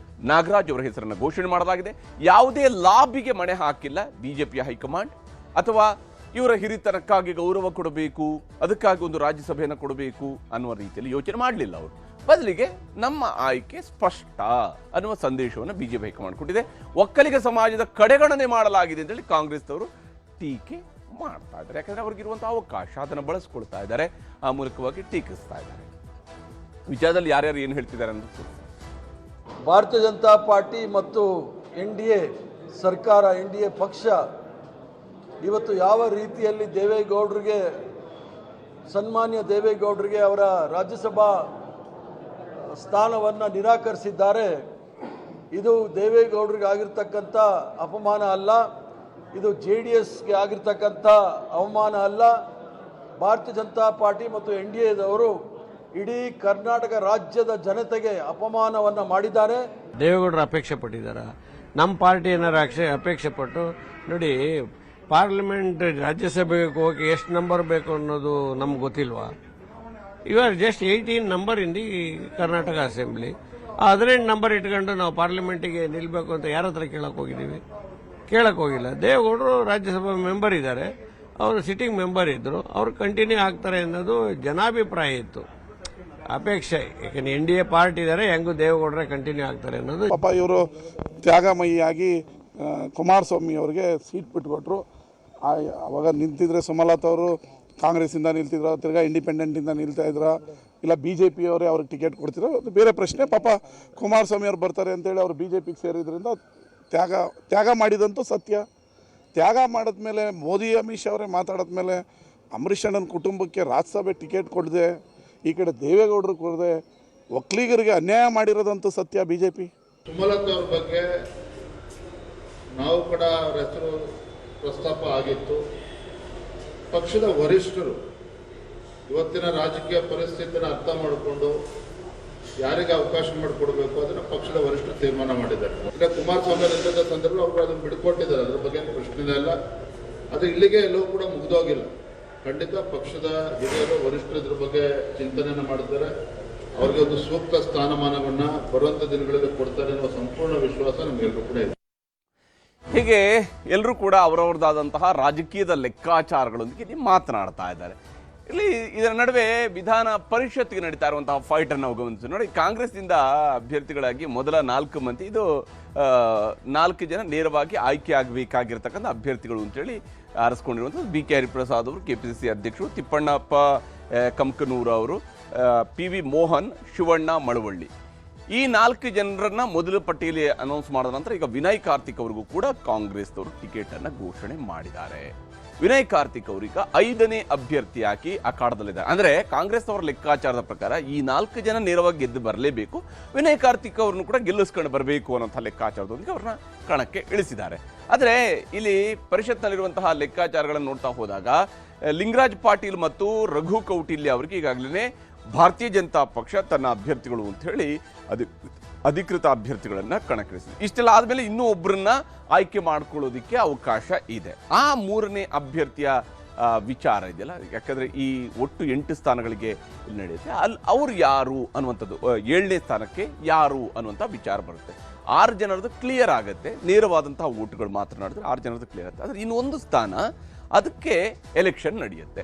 ನಾಗರಾಜ್ ಅವರ ಹೆಸರನ್ನು ಘೋಷಣೆ ಮಾಡಲಾಗಿದೆ. ಯಾವುದೇ ಲಾಬಿಗೆ ಮಣೆ ಹಾಕಿಲ್ಲ ಬಿಜೆಪಿಯ ಹೈಕಮಾಂಡ್, ಅಥವಾ ಇವರ ಹಿರಿತನಕ್ಕಾಗಿ ಗೌರವ ಕೊಡಬೇಕು, ಅದಕ್ಕಾಗಿ ಒಂದು ರಾಜ್ಯಸಭೆಯನ್ನು ಕೊಡಬೇಕು ಅನ್ನುವ ರೀತಿಯಲ್ಲಿ ಯೋಚನೆ ಮಾಡಲಿಲ್ಲ ಅವರು. ಬದಲಿಗೆ ನಮ್ಮ ಆಯ್ಕೆ ಸ್ಪಷ್ಟ ಅನ್ನುವ ಸಂದೇಶವನ್ನು ಬಿಜೆಪಿ ಹೈಕಮಾಂಡ್ ಕೊಟ್ಟಿದೆ. ಒಕ್ಕಲಿಗ ಸಮಾಜದ ಕಡೆಗಣನೆ ಮಾಡಲಾಗಿದೆ ಅಂತೇಳಿ ಕಾಂಗ್ರೆಸ್ನವರು ಟೀಕೆ ಮಾಡ್ತಾ ಇದ್ದಾರೆ. ಯಾಕಂದ್ರೆ ಅವ್ರಿಗಿರುವಂತಹ ಅವಕಾಶ ಅದನ್ನು ಬಳಸ್ಕೊಳ್ತಾ ಇದ್ದಾರೆ, ಆ ಮೂಲಕವಾಗಿ ಟೀಕಿಸ್ತಾ ಇದ್ದಾರೆ. ವಿಚಾರದಲ್ಲಿ ಯಾರ್ಯಾರು ಏನು ಹೇಳ್ತಿದ್ದಾರೆ ಅಂತ ಭಾರತೀಯ ಜನತಾ ಪಾರ್ಟಿ ಮತ್ತು NDA ಸರ್ಕಾರ, NDA ಪಕ್ಷ ಇವತ್ತು ಯಾವ ರೀತಿಯಲ್ಲಿ ದೇವೇಗೌಡರಿಗೆ, ಸನ್ಮಾನ್ಯ ದೇವೇಗೌಡರಿಗೆ ಅವರ ರಾಜ್ಯಸಭಾ ಸ್ಥಾನವನ್ನು ನಿರಾಕರಿಸಿದ್ದಾರೆ, ಇದು ದೇವೇಗೌಡರಿಗೆ ಆಗಿರ್ತಕ್ಕಂಥ ಅಪಮಾನ ಅಲ್ಲ, ಇದು JDSಗೆ ಆಗಿರ್ತಕ್ಕಂಥ ಅವಮಾನ ಅಲ್ಲ. ಭಾರತೀಯ ಜನತಾ ಪಾರ್ಟಿ ಮತ್ತು NDAದವರು ಇಡೀ ಕರ್ನಾಟಕ ರಾಜ್ಯದ ಜನತೆಗೆ ಅಪಮಾನವನ್ನು ಮಾಡಿದ್ದಾರೆ. ದೇವೇಗೌಡರು ಅಪೇಕ್ಷೆ ಪಟ್ಟಿದ್ದಾರೆ, ನಮ್ಮ ಪಾರ್ಟಿ ಏನಾರು ಅಪೇಕ್ಷೆ ಪಟ್ಟು ನೋಡಿ, ಪಾರ್ಲಿಮೆಂಟ್ ರಾಜ್ಯಸಭೆಗೆ ಹೋಗಿ ಎಷ್ಟು ನಂಬರ್ ಬೇಕು ಅನ್ನೋದು ನಮ್ಗೆ ಗೊತ್ತಿಲ್ವಾ? You are just 18 number in the Karnataka assembly. 18 number ಇಟ್ಕೊಂಡು ನಾವು ಪಾರ್ಲಿಮೆಂಟಿಗೆ ನಿಲ್ಬೇಕು ಅಂತ ಯಾರ ಹತ್ರ ಕೇಳಕ್ ಹೋಗಿದ್ದೀವಿ? ಕೇಳಕ್ ಹೋಗಿಲ್ಲ. ದೇವೇಗೌಡರು ರಾಜ್ಯಸಭಾ ಮೆಂಬರ್ ಇದ್ದಾರೆ, ಅವರು ಸಿಟ್ಟಿಂಗ್ ಮೆಂಬರ್ ಇದ್ರು, ಅವ್ರು ಕಂಟಿನ್ಯೂ ಆಗ್ತಾರೆ ಅನ್ನೋದು ಜನಾಭಿಪ್ರಾಯ ಇತ್ತು, ಅಪೇಕ್ಷೆ. ಯಾಕಂದ್ರೆ NDA ಪಾರ್ಟಿ ಇದ್ದಾರೆ, ಹೆಂಗೂ ದೇವೇಗೌಡರೇ ಕಂಟಿನ್ಯೂ ಆಗ್ತಾರೆ ಅನ್ನೋದು. ಪಾಪ ಇವರು ತ್ಯಾಗಮಯಿಯಾಗಿ ಕುಮಾರಸ್ವಾಮಿ ಅವರಿಗೆ ಸೀಟ್ ಬಿಟ್ಕೊಟ್ರು. ಅವಾಗ ನಿಂತಿದ್ರೆ ಸುಮಲತಾ ಅವರು ಕಾಂಗ್ರೆಸ್ಸಿಂದ ನಿಲ್ತಿದ್ರು, ತಿರ್ಗಾ ಇಂಡಿಪೆಂಡೆಂಟಿಂದ ನಿಲ್ತಾ ಇದ್ರ, ಇಲ್ಲ BJP ಅವರೇ ಅವ್ರಿಗೆ ಟಿಕೆಟ್ ಕೊಡ್ತಿರೋ, ಅದು ಬೇರೆ ಪ್ರಶ್ನೆ. ಪಾಪ ಕುಮಾರಸ್ವಾಮಿ ಅವ್ರು ಬರ್ತಾರೆ ಅಂತೇಳಿ ಅವರು BJPಗೆ ಸೇರಿದ್ರಿಂದ ತ್ಯಾಗ ಮಾಡಿದಂತೂ ಸತ್ಯ. ತ್ಯಾಗ ಮಾಡಿದ್ಮೇಲೆ ಮೋದಿ ಅಮಿತ್ ಶಾ ಅವರೇ ಮಾತಾಡಿದ್ಮೇಲೆ ಅಂಬರೀಷ್ ಅಣ್ಣನ ಕುಟುಂಬಕ್ಕೆ ರಾಜ್ಯಸಭೆ ಟಿಕೆಟ್ ಕೊಡದೆ, ಈ ಕಡೆ ದೇವೇಗೌಡರು ಕೊಡದೆ ಒಕ್ಕಲಿಗರಿಗೆ ಅನ್ಯಾಯ ಮಾಡಿರೋದಂತೂ ಸತ್ಯ BJP. ಸುಮಲತಾ ಅವ್ರ ಬಗ್ಗೆ ನಾವು ಕೂಡ ಅವರ ಹೆಸರು ಪ್ರಸ್ತಾಪ ಆಗಿತ್ತು. ಪಕ್ಷದ ವರಿಷ್ಠರು ಇವತ್ತಿನ ರಾಜಕೀಯ ಪರಿಸ್ಥಿತಿನ ಅರ್ಥ ಮಾಡಿಕೊಂಡು ಯಾರಿಗೆ ಅವಕಾಶ ಮಾಡಿಕೊಡ್ಬೇಕು ಅದನ್ನು ಪಕ್ಷದ ವರಿಷ್ಠರು ತೀರ್ಮಾನ ಮಾಡಿದ್ದಾರೆ. ಈಗ ಕುಮಾರಸ್ವಾಮಿ ನಿಂತ ಸಂದರ್ಭ ಅವರು ಅದನ್ನು ಬಿಡ್ಕೊಟ್ಟಿದ್ದಾರೆ, ಅದ್ರ ಬಗ್ಗೆ ಪ್ರಶ್ನೆ ಇಲ್ಲ. ಅದು ಇಲ್ಲಿಗೆ ಎಲ್ಲವೂ ಕೂಡ ಮುಗಿದೋಗಿಲ್ಲ. ಖಂಡಿತ ಪಕ್ಷದ ಹಿರಿಯರು ವರಿಷ್ಠರು ಇದ್ರ ಬಗ್ಗೆ ಚಿಂತನೆಯನ್ನು ಮಾಡಿದ್ದಾರೆ. ಅವ್ರಿಗೆ ಒಂದು ಸೂಕ್ತ ಸ್ಥಾನಮಾನವನ್ನ ಬರುವಂತ ದಿನಗಳಲ್ಲಿ ಕೊಡ್ತಾರೆ ಅನ್ನೋ ಸಂಪೂರ್ಣ ವಿಶ್ವಾಸ ನಮಗೆಲ್ಲರೂ ಕೂಡ ಇದೆ. ಹೀಗೆ ಎಲ್ಲರೂ ಕೂಡ ಅವರವ್ರದ್ದಾದಂತಹ ರಾಜಕೀಯದ ಲೆಕ್ಕಾಚಾರಗಳೊಂದಿಗೆ ಮಾತನಾಡ್ತಾ ಇದ್ದಾರೆ. ಇಲ್ಲಿ ಇದರ ನಡುವೆ ವಿಧಾನ ಪರಿಷತ್ಗೆ ನಡೀತಾ ಇರುವಂತಹ ಫೈಟ್ ಅನ್ನು ಗಮನಿಸಿ ನೋಡಿ. ಕಾಂಗ್ರೆಸ್ನಿಂದ ಅಭ್ಯರ್ಥಿಗಳಾಗಿ ಮೊದಲ 4 ಮಂದಿ, ಇದು 4 ಜನ ನೇರವಾಗಿ ಆಯ್ಕೆ ಆಗಬೇಕಾಗಿರ್ತಕ್ಕಂಥ ಅಭ್ಯರ್ಥಿಗಳು ಅಂತೇಳಿ ಆರಿಸ್ಕೊಂಡಿರುವಂಥದ್ದು. BK ಹರಿಪ್ರಸಾದ್ ಅವರು, KPCC ಅಧ್ಯಕ್ಷರು, ತಿಪ್ಪಣ್ಣಪ್ಪ ಕಂಕನೂರು ಅವರು, PV ಮೋಹನ್, ಶಿವಣ್ಣ ಮಳವಳ್ಳಿ. ಈ 4 ಜನರನ್ನ ಮೊದಲ ಪಟ್ಟಿಯಲ್ಲಿ ಅನೌನ್ಸ್ ಮಾಡಿದ ನಂತರ ಈಗ ವಿನಯ್ ಕಾರ್ತಿಕ್ ಅವರಿಗೂ ಕೂಡ ಕಾಂಗ್ರೆಸ್ನವರು ಟಿಕೆಟ್ ಅನ್ನ ಘೋಷಣೆ ಮಾಡಿದ್ದಾರೆ. ವಿನಯ್ ಕಾರ್ತಿಕ್ ಅವರೀಗ 5ನೇ ಅಭ್ಯರ್ಥಿಯಾಗಿ ಅಖಾಡದಲ್ಲಿದ್ದಾರೆ. ಅಂದ್ರೆ ಕಾಂಗ್ರೆಸ್ನವರ ಲೆಕ್ಕಾಚಾರದ ಪ್ರಕಾರ ಈ 4 ಜನ ನೇರವಾಗಿ ಗೆದ್ದು ಬರಲೇಬೇಕು, ವಿನಯ್ ಕಾರ್ತಿಕ್ ಅವ್ರನ್ನು ಕೂಡ ಗೆಲ್ಲಿಸ್ಕೊಂಡು ಬರಬೇಕು ಅನ್ನೋಂಥ ಲೆಕ್ಕಾಚಾರದೊಂದಿಗೆ ಅವ್ರನ್ನ ಕಣಕ್ಕೆ ಇಳಿಸಿದ್ದಾರೆ. ಆದರೆ ಇಲ್ಲಿ ಪರಿಷತ್ನಲ್ಲಿರುವಂತಹ ಲೆಕ್ಕಾಚಾರಗಳನ್ನು ನೋಡ್ತಾ ಹೋದಾಗ ಲಿಂಗರಾಜ್ ಪಾಟೀಲ್ ಮತ್ತು ರಘು ಕೌಟಿಲ್ಯ ಅವರಿಗೆ ಈಗಾಗಲೇ ಭಾರತೀಯ ಜನತಾ ಪಕ್ಷ ತನ್ನ ಅಭ್ಯರ್ಥಿಗಳು ಅಂತ ಹೇಳಿ ಅಧಿಕೃತ ಅಭ್ಯರ್ಥಿಗಳನ್ನ ಕಣಕ್ಕಿಳಿಸಿದೆ. ಇಷ್ಟೆಲ್ಲ ಆದ್ಮೇಲೆ ಇನ್ನೂ ಒಬ್ಬರನ್ನ ಆಯ್ಕೆ ಮಾಡ್ಕೊಳ್ಳೋದಿಕ್ಕೆ ಅವಕಾಶ ಇದೆ. ಆ 3ನೇ ಅಭ್ಯರ್ಥಿಯ ವಿಚಾರ ಇದೆಯಲ್ಲ, ಯಾಕಂದ್ರೆ ಈ ಒಟ್ಟು 8 ಸ್ಥಾನಗಳಿಗೆ ಇಲ್ಲಿ ನಡೆಯುತ್ತೆ. ಅವ್ರು ಯಾರು ಅನ್ನುವಂಥದ್ದು, 7ನೇ ಸ್ಥಾನಕ್ಕೆ ಯಾರು ಅನ್ನುವಂಥ ವಿಚಾರ ಬರುತ್ತೆ. 6 ಜನರದ್ದು ಕ್ಲಿಯರ್ ಆಗುತ್ತೆ, ನೇರವಾದಂತಹ ಓಟ್ಗಳು ಮಾತನಾಡಿದ್ರೆ 6 ಜನರದ್ದು ಕ್ಲಿಯರ್ ಆಗುತ್ತೆ. ಆದರೆ ಇನ್ನೊಂದು ಸ್ಥಾನ, ಅದಕ್ಕೆ ಎಲೆಕ್ಷನ್ ನಡೆಯುತ್ತೆ.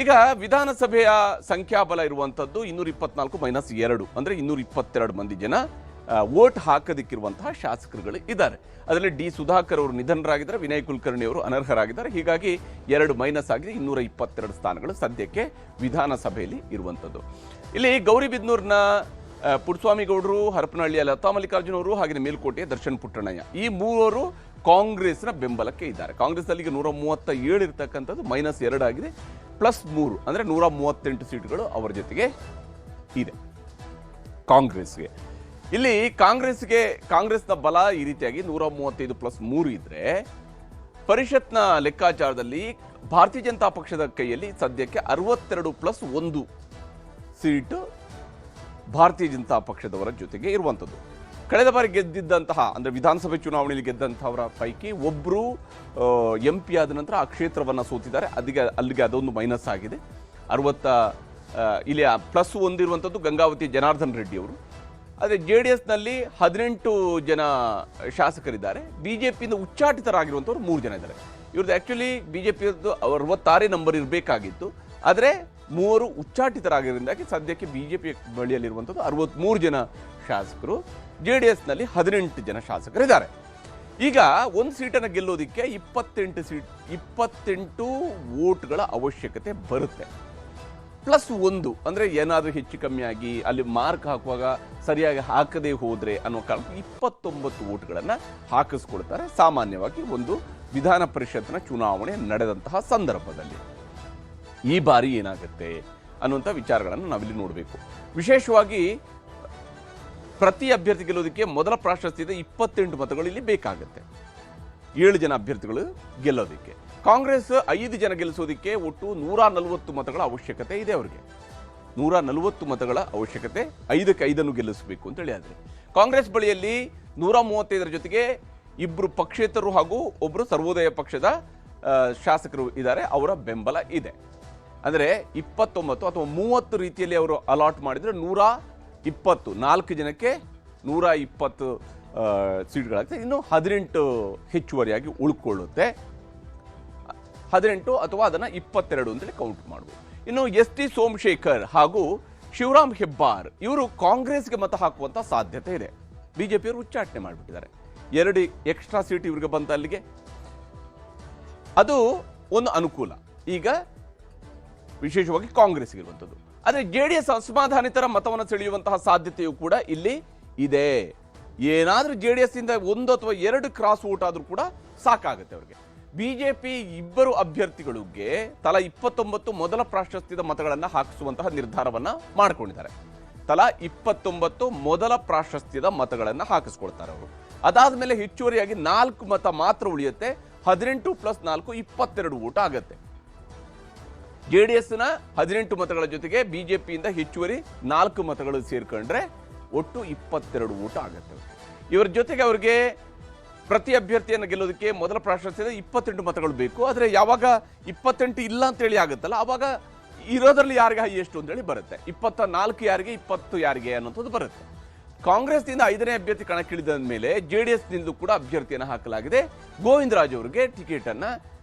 ಈಗ ವಿಧಾನಸಭೆಯ ಸಂಖ್ಯಾಬಲ ಇರುವಂಥದ್ದು 224 - 2 ಅಂದರೆ 222 ಮಂದಿ ಜನ ವೋಟ್ ಹಾಕೋದಕ್ಕಿರುವಂತಹ ಶಾಸಕರುಗಳು ಇದ್ದಾರೆ. ಅದರಲ್ಲಿ D ಸುಧಾಕರ್ ಅವರು ನಿಧನರಾಗಿದ್ದಾರೆ, ವಿನಯ್ ಕುಲಕರ್ಣಿ ಅವರು ಅನರ್ಹರಾಗಿದ್ದಾರೆ. ಹೀಗಾಗಿ 2 ಮೈನಸ್ ಆಗಿದೆ, 222 ಸ್ಥಾನಗಳು ಸದ್ಯಕ್ಕೆ ವಿಧಾನಸಭೆಯಲ್ಲಿ ಇರುವಂಥದ್ದು. ಇಲ್ಲಿ ಗೌರಿಬಿದನೂರಿನ ಪುಟ್ಟಸ್ವಾಮಿ ಗೌಡರು, ಹರಪನಹಳ್ಳಿಯ ಲತಾ ಮಲ್ಲಿಕಾರ್ಜುನ ಅವರು, ಹಾಗೆ ಮೇಲ್ಕೋಟೆಯ ದರ್ಶನ್ ಪುಟ್ಟಣ್ಣಯ್ಯ, ಈ 3 ಕಾಂಗ್ರೆಸ್ನ ಬೆಂಬಲಕ್ಕೆ ಇದ್ದಾರೆ. ಕಾಂಗ್ರೆಸ್ನಲ್ಲಿ ಈಗ 137 ಇರ್ತಕ್ಕಂಥದ್ದು -2 ಆಗಿದೆ, +3 ಅಂದರೆ 138 ಸೀಟುಗಳು ಅವರ ಜೊತೆಗೆ ಇದೆ ಕಾಂಗ್ರೆಸ್ಗೆ. ಇಲ್ಲಿ ಕಾಂಗ್ರೆಸ್ನ ಬಲ ಈ ರೀತಿಯಾಗಿ 135 + 3 ಇದ್ರೆ, ಪರಿಷತ್ನ ಲೆಕ್ಕಾಚಾರದಲ್ಲಿ ಭಾರತೀಯ ಜನತಾ ಪಕ್ಷದ ಕೈಯಲ್ಲಿ ಸದ್ಯಕ್ಕೆ 62 + 1 ಸೀಟು ಭಾರತೀಯ ಜನತಾ ಪಕ್ಷದವರ ಜೊತೆಗೆ ಇರುವಂಥದ್ದು. ಕಳೆದ ಬಾರಿ ಗೆದ್ದಿದ್ದಂತಹ, ಅಂದರೆ ವಿಧಾನಸಭೆ ಚುನಾವಣೆಯಲ್ಲಿ ಗೆದ್ದಂಥವರ ಪೈಕಿ ಒಬ್ಬರು MP ಆದ ನಂತರ ಆ ಕ್ಷೇತ್ರವನ್ನು ಸೋತಿದ್ದಾರೆ. ಅಲ್ಲಿಗೆ ಅದೊಂದು ಮೈನಸ್ ಆಗಿದೆ. 60 ಇಲ್ಲಿ +1 ಇರುವಂಥದ್ದು ಗಂಗಾವತಿ ಜನಾರ್ದನ್ ರೆಡ್ಡಿ ಅವರು. ಆದರೆ JDSನಲ್ಲಿ 18 ಜನ ಶಾಸಕರಿದ್ದಾರೆ. BJPಯಿಂದ ಉಚ್ಚಾಟಿತರಾಗಿರುವಂಥವ್ರು 3 ಜನ ಇದ್ದಾರೆ. ಇವ್ರದ್ದು ಆ್ಯಕ್ಚುಲಿ BJPಯದ್ದು 66 ನಂಬರ್ ಇರಬೇಕಾಗಿತ್ತು, ಆದರೆ 3 ಉಚ್ಚಾಟಿತರಾಗಿರೋದ್ರಿಂದಾಗಿ ಸದ್ಯಕ್ಕೆ BJP ಬಳಿಯಲ್ಲಿರುವಂಥದ್ದು 63 ಜನ ಶಾಸಕರು, JDSನಲ್ಲಿ 18 ಜನ ಶಾಸಕರಿದ್ದಾರೆ. ಈಗ ಒಂದು ಸೀಟನ್ನು ಗೆಲ್ಲೋದಕ್ಕೆ 28 ವೋಟ್ಗಳ ಅವಶ್ಯಕತೆ ಬರುತ್ತೆ. +1 ಅಂದರೆ ಏನಾದರೂ ಹೆಚ್ಚು ಕಮ್ಮಿ ಆಗಿ ಅಲ್ಲಿ ಮಾರ್ಕ್ ಹಾಕುವಾಗ ಸರಿಯಾಗಿ ಹಾಕದೇ ಹೋದರೆ ಅನ್ನೋ ಕಾರಣ 29 ವೋಟ್ಗಳನ್ನು ಹಾಕಿಸ್ಕೊಳ್ತಾರೆ ಸಾಮಾನ್ಯವಾಗಿ ಒಂದು ವಿಧಾನ ಪರಿಷತ್ನ ಚುನಾವಣೆ ನಡೆದಂತಹ ಸಂದರ್ಭದಲ್ಲಿ. ಈ ಬಾರಿ ಏನಾಗುತ್ತೆ ಅನ್ನುವಂಥ ವಿಚಾರಗಳನ್ನು ನಾವಿಲ್ಲಿ ನೋಡಬೇಕು. ವಿಶೇಷವಾಗಿ ಪ್ರತಿ ಅಭ್ಯರ್ಥಿ ಗೆಲ್ಲೋದಕ್ಕೆ ಮೊದಲ ಪ್ರಾಶಸ್ತ್ಯದ 28 ಮತಗಳು ಇಲ್ಲಿ ಬೇಕಾಗುತ್ತೆ. 7 ಜನ ಅಭ್ಯರ್ಥಿಗಳು ಗೆಲ್ಲೋದಕ್ಕೆ. ಕಾಂಗ್ರೆಸ್ 5 ಜನ ಗೆಲ್ಲಿಸೋದಕ್ಕೆ ಒಟ್ಟು 140 ಮತಗಳ ಅವಶ್ಯಕತೆ ಇದೆ. ಅವರಿಗೆ 140 ಮತಗಳ ಅವಶ್ಯಕತೆ, 5ಕ್ಕೆ 5 ಗೆಲ್ಲಿಸಬೇಕು ಅಂತೇಳಿ. ಆದರೆ ಕಾಂಗ್ರೆಸ್ ಬಳಿಯಲ್ಲಿ 135 ಜೊತೆಗೆ 2 ಪಕ್ಷೇತರರು ಹಾಗೂ ಒಬ್ಬರು ಸರ್ವೋದಯ ಪಕ್ಷದ ಶಾಸಕರು ಇದ್ದಾರೆ, ಅವರ ಬೆಂಬಲ ಇದೆ. ಅಂದರೆ 29 ಅಥವಾ 30 ರೀತಿಯಲ್ಲಿ ಅವರು ಅಲಾಟ್ ಮಾಡಿದರೆ 120, 4 ಜನಕ್ಕೆ 120 ಸೀಟ್ಗಳಾಗ್ತದೆ. ಇನ್ನು 18 ಹೆಚ್ಚುವರಿಯಾಗಿ ಉಳ್ಕೊಳ್ಳುತ್ತೆ. 18 ಅಥವಾ ಅದನ್ನು 22 ಅಂತೇಳಿ ಕೌಂಟ್ ಮಾಡ್ಬೋದು. ಇನ್ನು ST ಸೋಮಶೇಖರ್ ಹಾಗೂ ಶಿವರಾಮ್ ಹೆಬ್ಬಾರ್ ಇವರು ಕಾಂಗ್ರೆಸ್ಗೆ ಮತ ಹಾಕುವಂಥ ಸಾಧ್ಯತೆ ಇದೆ. ಬಿಜೆಪಿಯವರು ಉಚ್ಚಾಟನೆ ಮಾಡಿಬಿಟ್ಟಿದ್ದಾರೆ. 2 ಎಕ್ಸ್ಟ್ರಾ ಸೀಟ್ ಇವರಿಗೆ ಬಂತ ಅಲ್ಲಿಗೆ, ಅದು ಒಂದು ಅನುಕೂಲ ಈಗ ವಿಶೇಷವಾಗಿ ಕಾಂಗ್ರೆಸ್ಗೆ ಇರುವಂಥದ್ದು. ಆದರೆ JDS ಅಸಮಾಧಾನಿತರ ಮತವನ್ನು ಸೆಳೆಯುವಂತಹ ಸಾಧ್ಯತೆಯೂ ಕೂಡ ಇಲ್ಲಿ ಇದೆ. ಏನಾದರೂ JDS ಇಂದ 1 ಅಥವಾ 2 ಕ್ರಾಸ್ ವೋಟ್ ಆದರೂ ಕೂಡ ಸಾಕಾಗುತ್ತೆ ಅವರಿಗೆ. ಬಿಜೆಪಿ ಇಬ್ಬರು ಅಭ್ಯರ್ಥಿಗಳಿಗೆ ತಲಾ 29 ಮೊದಲ ಪ್ರಾಶಸ್ತ್ಯದ ಮತಗಳನ್ನು ಹಾಕಿಸುವಂತಹ ನಿರ್ಧಾರವನ್ನ ಮಾಡಿಕೊಂಡಿದ್ದಾರೆ. ತಲಾ 29 ಮೊದಲ ಪ್ರಾಶಸ್ತ್ಯದ ಮತಗಳನ್ನು ಹಾಕಿಸ್ಕೊಳ್ತಾರೆ ಅವರು. ಅದಾದ ಮೇಲೆ ಹೆಚ್ಚುವರಿಯಾಗಿ 4 ಮತ ಮಾತ್ರ ಉಳಿಯುತ್ತೆ. 18 + 4 22 ವೋಟ್ ಆಗುತ್ತೆ. JDSನ 18 ಮತಗಳ ಜೊತೆಗೆ ಬಿಜೆಪಿಯಿಂದ ಹೆಚ್ಚುವರಿ 4 ಮತಗಳು ಸೇರ್ಕೊಂಡ್ರೆ ಒಟ್ಟು 22 ವೋಟ್ ಆಗುತ್ತೆ. ಇವರ ಜೊತೆಗೆ ಅವರಿಗೆ ಪ್ರತಿ ಅಭ್ಯರ್ಥಿಯನ್ನು ಗೆಲ್ಲೋದಕ್ಕೆ ಮೊದಲ ಪ್ರಾಶಸ್ತ್ಯದ 28 ಮತಗಳು ಬೇಕು. ಆದರೆ ಯಾವಾಗ 28 ಇಲ್ಲ ಅಂತೇಳಿ ಆಗುತ್ತಲ್ಲ, ಆವಾಗ ಇರೋದ್ರಲ್ಲಿ ಯಾರಿಗೆ ಹೈಯೆಸ್ಟ್ ಅಂತೇಳಿ ಬರುತ್ತೆ. 24 ಯಾರಿಗೆ, 20 ಯಾರಿಗೆ ಅನ್ನೋಂಥದ್ದು ಬರುತ್ತೆ. ಕಾಂಗ್ರೆಸ್ನಿಂದ 5ನೇ ಅಭ್ಯರ್ಥಿ ಕಣಕ್ಕಿಳಿದ ಮೇಲೆ JDSನಿಂದಲೂ ಕೂಡ ಅಭ್ಯರ್ಥಿಯನ್ನು ಹಾಕಲಾಗಿದೆ. ಗೋವಿಂದರಾಜ್ ಅವರಿಗೆ ಟಿಕೆಟ್ ಅನ್ನ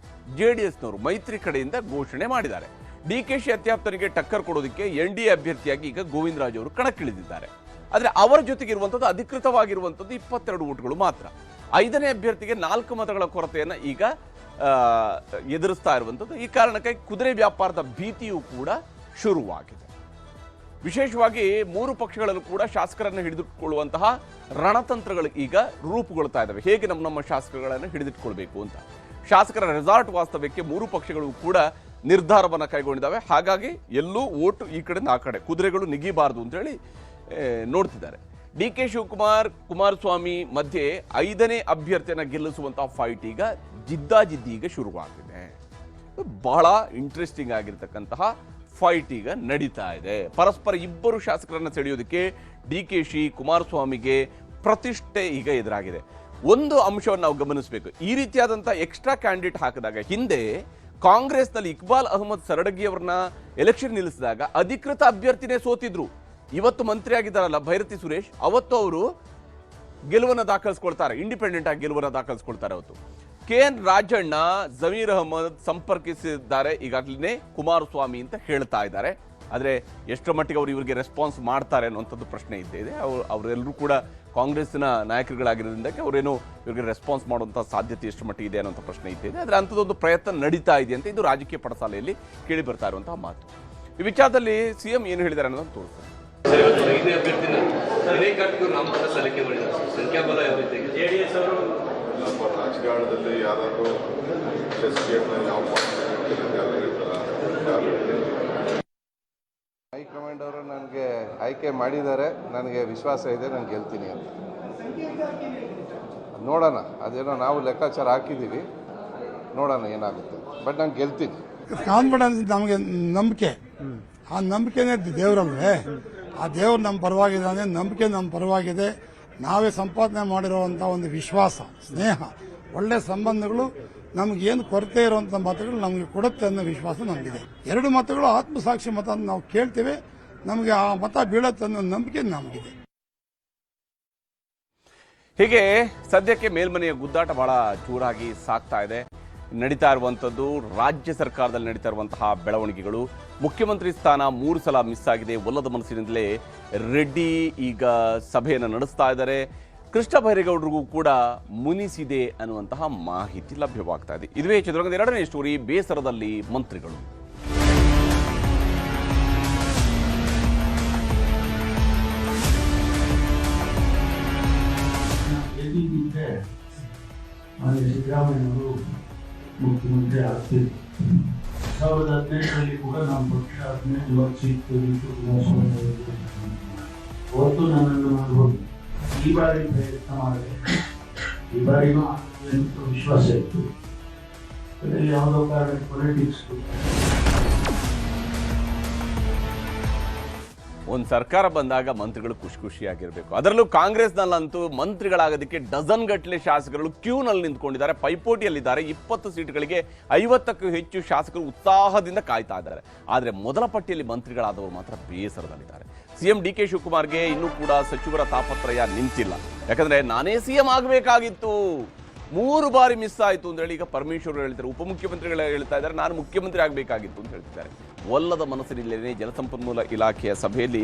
JDSನವರು ಮೈತ್ರಿ ಕಡೆಯಿಂದ ಘೋಷಣೆ ಮಾಡಿದ್ದಾರೆ. DKಶಿ ಅತ್ಯಾಪ್ತನಿಗೆ ಟಕ್ಕರ್ ಕೊಡೋದಕ್ಕೆ NDA ಅಭ್ಯರ್ಥಿಯಾಗಿ ಈಗ ಗೋವಿಂದರಾಜ್ ಅವರು ಕಣಕ್ಕಿಳಿದಿದ್ದಾರೆ. ಆದರೆ ಅವರ ಜೊತೆಗೆ ಇರುವಂಥದ್ದು ಅಧಿಕೃತವಾಗಿರುವಂಥದ್ದು 22 ವೋಟ್ಗಳು ಮಾತ್ರ. 5ನೇ ಅಭ್ಯರ್ಥಿಗೆ 4 ಮತಗಳ ಕೊರತೆಯನ್ನು ಈಗ ಎದುರಿಸ್ತಾ ಇರುವಂಥದ್ದು. ಈ ಕಾರಣಕ್ಕೆ ಕುದುರೆ ವ್ಯಾಪಾರದ ಭೀತಿಯೂ ಕೂಡ ಶುರುವಾಗಿದೆ. ವಿಶೇಷವಾಗಿ 3 ಪಕ್ಷಗಳಲ್ಲೂ ಕೂಡ ಶಾಸಕರನ್ನು ಹಿಡಿದಿಟ್ಟುಕೊಳ್ಳುವಂತಹ ರಣತಂತ್ರಗಳು ಈಗ ರೂಪುಗೊಳ್ತಾ ಇದ್ದಾವೆ. ಹೇಗೆ ನಮ್ಮ ಶಾಸಕಗಳನ್ನು ಹಿಡಿದಿಟ್ಕೊಳ್ಬೇಕು ಅಂತ. ಶಾಸಕರ ರೆಸಾರ್ಟ್ ವಾಸ್ತವ್ಯಕ್ಕೆ 3 ಪಕ್ಷಗಳು ಕೂಡ ನಿರ್ಧಾರವನ್ನು ಕೈಗೊಂಡಿದ್ದಾವೆ. ಹಾಗಾಗಿ ಎಲ್ಲೂ ಓಟು ಈ ಕಡೆ ಆ ಕಡೆ ಕುದುರೆಗಳು ನಿಗಿಬಾರದು ಅಂತೇಳಿ ನೋಡ್ತಿದ್ದಾರೆ. DK ಶಿವಕುಮಾರ್, ಕುಮಾರಸ್ವಾಮಿ ಮಧ್ಯೆ 5ನೇ ಅಭ್ಯರ್ಥಿಯನ್ನು ಗೆಲ್ಲಿಸುವಂತಹ ಫೈಟ್ ಈಗ ಜಿದ್ದಾಜಿದ್ದಿ ಈಗ ಶುರುವಾಗಿದೆ. ಬಹಳ ಇಂಟ್ರೆಸ್ಟಿಂಗ್ ಆಗಿರ್ತಕ್ಕಂತಹ ಫೈಟ್ ಈಗ ನಡೀತಾ ಇದೆ. ಪರಸ್ಪರ ಇಬ್ಬರು ಶಾಸಕರನ್ನು ಸೆಳೆಯೋದಕ್ಕೆ DKಶಿ ಕುಮಾರಸ್ವಾಮಿಗೆ ಪ್ರತಿಷ್ಠೆ ಈಗ ಎದುರಾಗಿದೆ. ಒಂದು ಅಂಶವನ್ನು ನಾವು ಗಮನಿಸಬೇಕು. ಈ ರೀತಿಯಾದಂಥ ಎಕ್ಸ್ಟ್ರಾ ಕ್ಯಾಂಡಿಡೇಟ್ ಹಾಕಿದಾಗ ಹಿಂದೆ ಕಾಂಗ್ರೆಸ್ನಲ್ಲಿ ಇಕ್ಬಾಲ್ ಅಹಮದ್ ಸರಡಗಿ ಅವರನ್ನ ಎಲೆಕ್ಷನ್ ನಿಲ್ಲಿಸಿದಾಗ ಅಧಿಕೃತ ಅಭ್ಯರ್ಥಿನೇ ಸೋತಿದ್ರು. ಇವತ್ತು ಮಂತ್ರಿ ಆಗಿದ್ದಾರಲ್ಲ ಭೈರತಿ ಸುರೇಶ್, ಅವತ್ತು ಅವರು ಗೆಲುವನ್ನು ದಾಖಲಿಸ್ಕೊಳ್ತಾರೆ, ಇಂಡಿಪೆಂಡೆಂಟ್ ಆಗಿ ಗೆಲುವನ್ನು ದಾಖಲಿಸ್ಕೊಳ್ತಾರೆ. ಅವತ್ತು KN ರಾಜಣ್ಣ, ಜಮೀರ್ ಅಹಮದ್ ಸಂಪರ್ಕಿಸಿದ್ದಾರೆ ಈಗಾಗಲೇ ಕುಮಾರಸ್ವಾಮಿ ಅಂತ ಹೇಳ್ತಾ ಇದ್ದಾರೆ. ಆದರೆ ಎಷ್ಟರ ಮಟ್ಟಿಗೆ ಅವರು ಇವರಿಗೆ ರೆಸ್ಪಾನ್ಸ್ ಮಾಡ್ತಾರೆ ಅನ್ನುವಂಥದ್ದು ಪ್ರಶ್ನೆ ಇದ್ದೇ ಇದೆ. ಅವರೆಲ್ಲರೂ ಕೂಡ ಕಾಂಗ್ರೆಸ್ನ ನಾಯಕರುಗಳಾಗಿರೋದ್ರಿಂದಕ್ಕೆ ಅವರೇನು ಇವರಿಗೆ ರೆಸ್ಪಾನ್ಸ್ ಮಾಡುವಂಥ ಸಾಧ್ಯತೆ ಎಷ್ಟು ಮಟ್ಟಿಗೆ ಇದೆ ಅನ್ನೋಂಥ ಪ್ರಶ್ನೆ ಇದ್ದೇ ಇದೆ. ಆದರೆ ಅಂಥದ್ದೊಂದು ಪ್ರಯತ್ನ ನಡೀತಾ ಇದೆ ಅಂತ ಇದು ರಾಜಕೀಯ ಪಡಸಾಲೆಯಲ್ಲಿ ಕೇಳಿ ಬರ್ತಾ ಇರುವಂತಹ ಮಾತು. ಈ ವಿಚಾರದಲ್ಲಿ CM ಏನು ಹೇಳಿದ್ದಾರೆ ಅನ್ನೋದನ್ನು ತೋರಿಸ್ತಾರೆ. ರಾಜಕಾರಣದಲ್ಲಿ ಯಾರಾದರೂ ಹೈಕಮಾಂಡ್ ಅವರು ನನಗೆ ಆಯ್ಕೆ ಮಾಡಿದ್ದಾರೆ, ನನಗೆ ವಿಶ್ವಾಸ ಇದೆ ನಾನು ಗೆಲ್ತೀನಿ ಅಂತ. ನೋಡೋಣ, ಅದೇನೋ ನಾವು ಲೆಕ್ಕಾಚಾರ ಹಾಕಿದ್ದೀವಿ, ನೋಡೋಣ ಏನಾಗುತ್ತೆ. ಬಟ್ ನಾನು ಗೆಲ್ತೀನಿ. ಕಾನ್ಫಿಡೆನ್ಸ್, ನಮಗೆ ನಂಬಿಕೆ, ಆ ನಂಬಿಕೆನೇ ದೇವರಲ್ವೇ. ಆ ದೇವ್ರು ನಮ್ಮ ಪರವಾಗಿದ್ದಾನೆ, ನಂಬಿಕೆ ನಮ್ಮ ಪರವಾಗಿದೆ. ನಾವೇ ಸಂಪಾದನೆ ಮಾಡಿರುವಂಥ ಒಂದು ವಿಶ್ವಾಸ, ಸ್ನೇಹ, ಒಳ್ಳೆ ಸಂಬಂಧಗಳು ನಮಗೇನು ಕೊರತೆ ಇರುವಂಥ ಮತಗಳು ನಮಗೆ ಕೊಡುತ್ತೆ ಅನ್ನೋ ವಿಶ್ವಾಸ ನಮಗಿದೆ. 2 ಮತಗಳು ಆತ್ಮಸಾಕ್ಷಿ ಮತ ಅಂತ ನಾವು ಕೇಳ್ತೇವೆ, ನಮಗೆ ಆ ಮತ ಬೀಳುತ್ತೆ ಅನ್ನೋ ನಂಬಿಕೆ ನಮಗಿದೆ. ಹೀಗೆ ಸದ್ಯಕ್ಕೆ ಮೇಲ್ಮನೆಯ ಗುದ್ದಾಟ ಬಹಳ ಜೋರಾಗಿ ಸಾಗ್ತಾ ಇದೆ. ನಡೀತಾ ಇರುವಂಥದ್ದು ರಾಜ್ಯ ಸರ್ಕಾರದಲ್ಲಿ ನಡೀತಾ ಇರುವಂತಹ ಬೆಳವಣಿಗೆಗಳು. ಮುಖ್ಯಮಂತ್ರಿ ಸ್ಥಾನ 3 ಸಲ ಮಿಸ್ ಆಗಿದೆ. ಒಲ್ಲದ ಮನಸ್ಸಿನಿಂದಲೇ ರೆಡ್ಡಿ ಈಗ ಸಭೆಯನ್ನು ನಡೆಸ್ತಾ ಇದ್ದಾರೆ. ಕೃಷ್ಣ ಬೈರೇಗೌಡರಿಗೂ ಕೂಡ ಮುನಿಸಿದೆ ಅನ್ನುವಂತಹ ಮಾಹಿತಿ ಲಭ್ಯವಾಗ್ತಾ ಇದೆ. ಇದುವೇ ಚಿತ್ರರಂಗದ 2ನೇ ಸ್ಟೋರಿ, ಬೇಸರದಲ್ಲಿ ಮಂತ್ರಿಗಳು. ಸಿದ್ದರಾಮಯ್ಯವರು ಮುಖ್ಯಮಂತ್ರಿ ಆಗ್ತಿದ್ರು. 2018ರಲ್ಲಿ ಕೂಡ ನಮ್ಮ ಪಕ್ಷ 15 ಸೀಟ್ ಅವತ್ತು ನನ್ನನ್ನು ಮಾಡ್ಬೋದು. ಈ ಬಾರಿ ಪ್ರಯತ್ನ ಮಾಡಿದೆ. ಈ ಬಾರಿನೂ ವಿಶ್ವಾಸ ಇತ್ತು. ಅದರಲ್ಲಿ ಯಾವುದೋ ಕಾರಣ ಪೊಲಿಟಿಕ್ಸ್ ಒಂದು ಸರ್ಕಾರ ಬಂದಾಗ ಮಂತ್ರಿಗಳು ಖುಷಿಯಾಗಿರಬೇಕು. ಅದರಲ್ಲೂ ಕಾಂಗ್ರೆಸ್ನಲ್ಲಂತೂ ಮಂತ್ರಿಗಳಾಗೋದಕ್ಕೆ ಡಜನ್ ಗಟ್ಟಲೆ ಶಾಸಕರು ಕ್ಯೂನಲ್ಲಿ ನಿಂತ್ಕೊಂಡಿದ್ದಾರೆ, ಪೈಪೋಟಿಯಲ್ಲಿದ್ದಾರೆ. 20 ಸೀಟ್ಗಳಿಗೆ 50ಕ್ಕೂ ಹೆಚ್ಚು ಶಾಸಕರು ಉತ್ಸಾಹದಿಂದ ಕಾಯ್ತಾ ಇದ್ದಾರೆ. ಆದರೆ ಮೊದಲ ಪಟ್ಟಿಯಲ್ಲಿ ಮಂತ್ರಿಗಳಾದವರು ಮಾತ್ರ ಬೇಸರದಲ್ಲಿದ್ದಾರೆ. ಸಿಎಂ ಡಿ ಕೆ ಶಿವಕುಮಾರ್ಗೆ ಇನ್ನೂ ಕೂಡ ಸಚಿವರ ತಾಪತ್ರಯ ನಿಂತಿಲ್ಲ. ಯಾಕಂದ್ರೆ ನಾನೇ ಸಿಎಂ ಆಗಬೇಕಾಗಿತ್ತು, 3 ಬಾರಿ ಮಿಸ್ ಆಯಿತು ಅಂತ ಹೇಳಿ ಈಗ ಪರಮೇಶ್ವರ್ ಹೇಳ್ತಾರೆ. ಉಪಮುಖ್ಯಮಂತ್ರಿಗಳು ಹೇಳ್ತಾ ಇದ್ದಾರೆ ನಾನು ಮುಖ್ಯಮಂತ್ರಿ ಆಗಬೇಕಾಗಿತ್ತು ಅಂತ ಹೇಳ್ತಿದ್ದಾರೆ. ಒಲ್ಲದ ಮನಸ್ಸಿನಿಲ್ಲದೆ ಜಲಸಂಪನ್ಮೂಲ ಇಲಾಖೆಯ ಸಭೆಯಲ್ಲಿ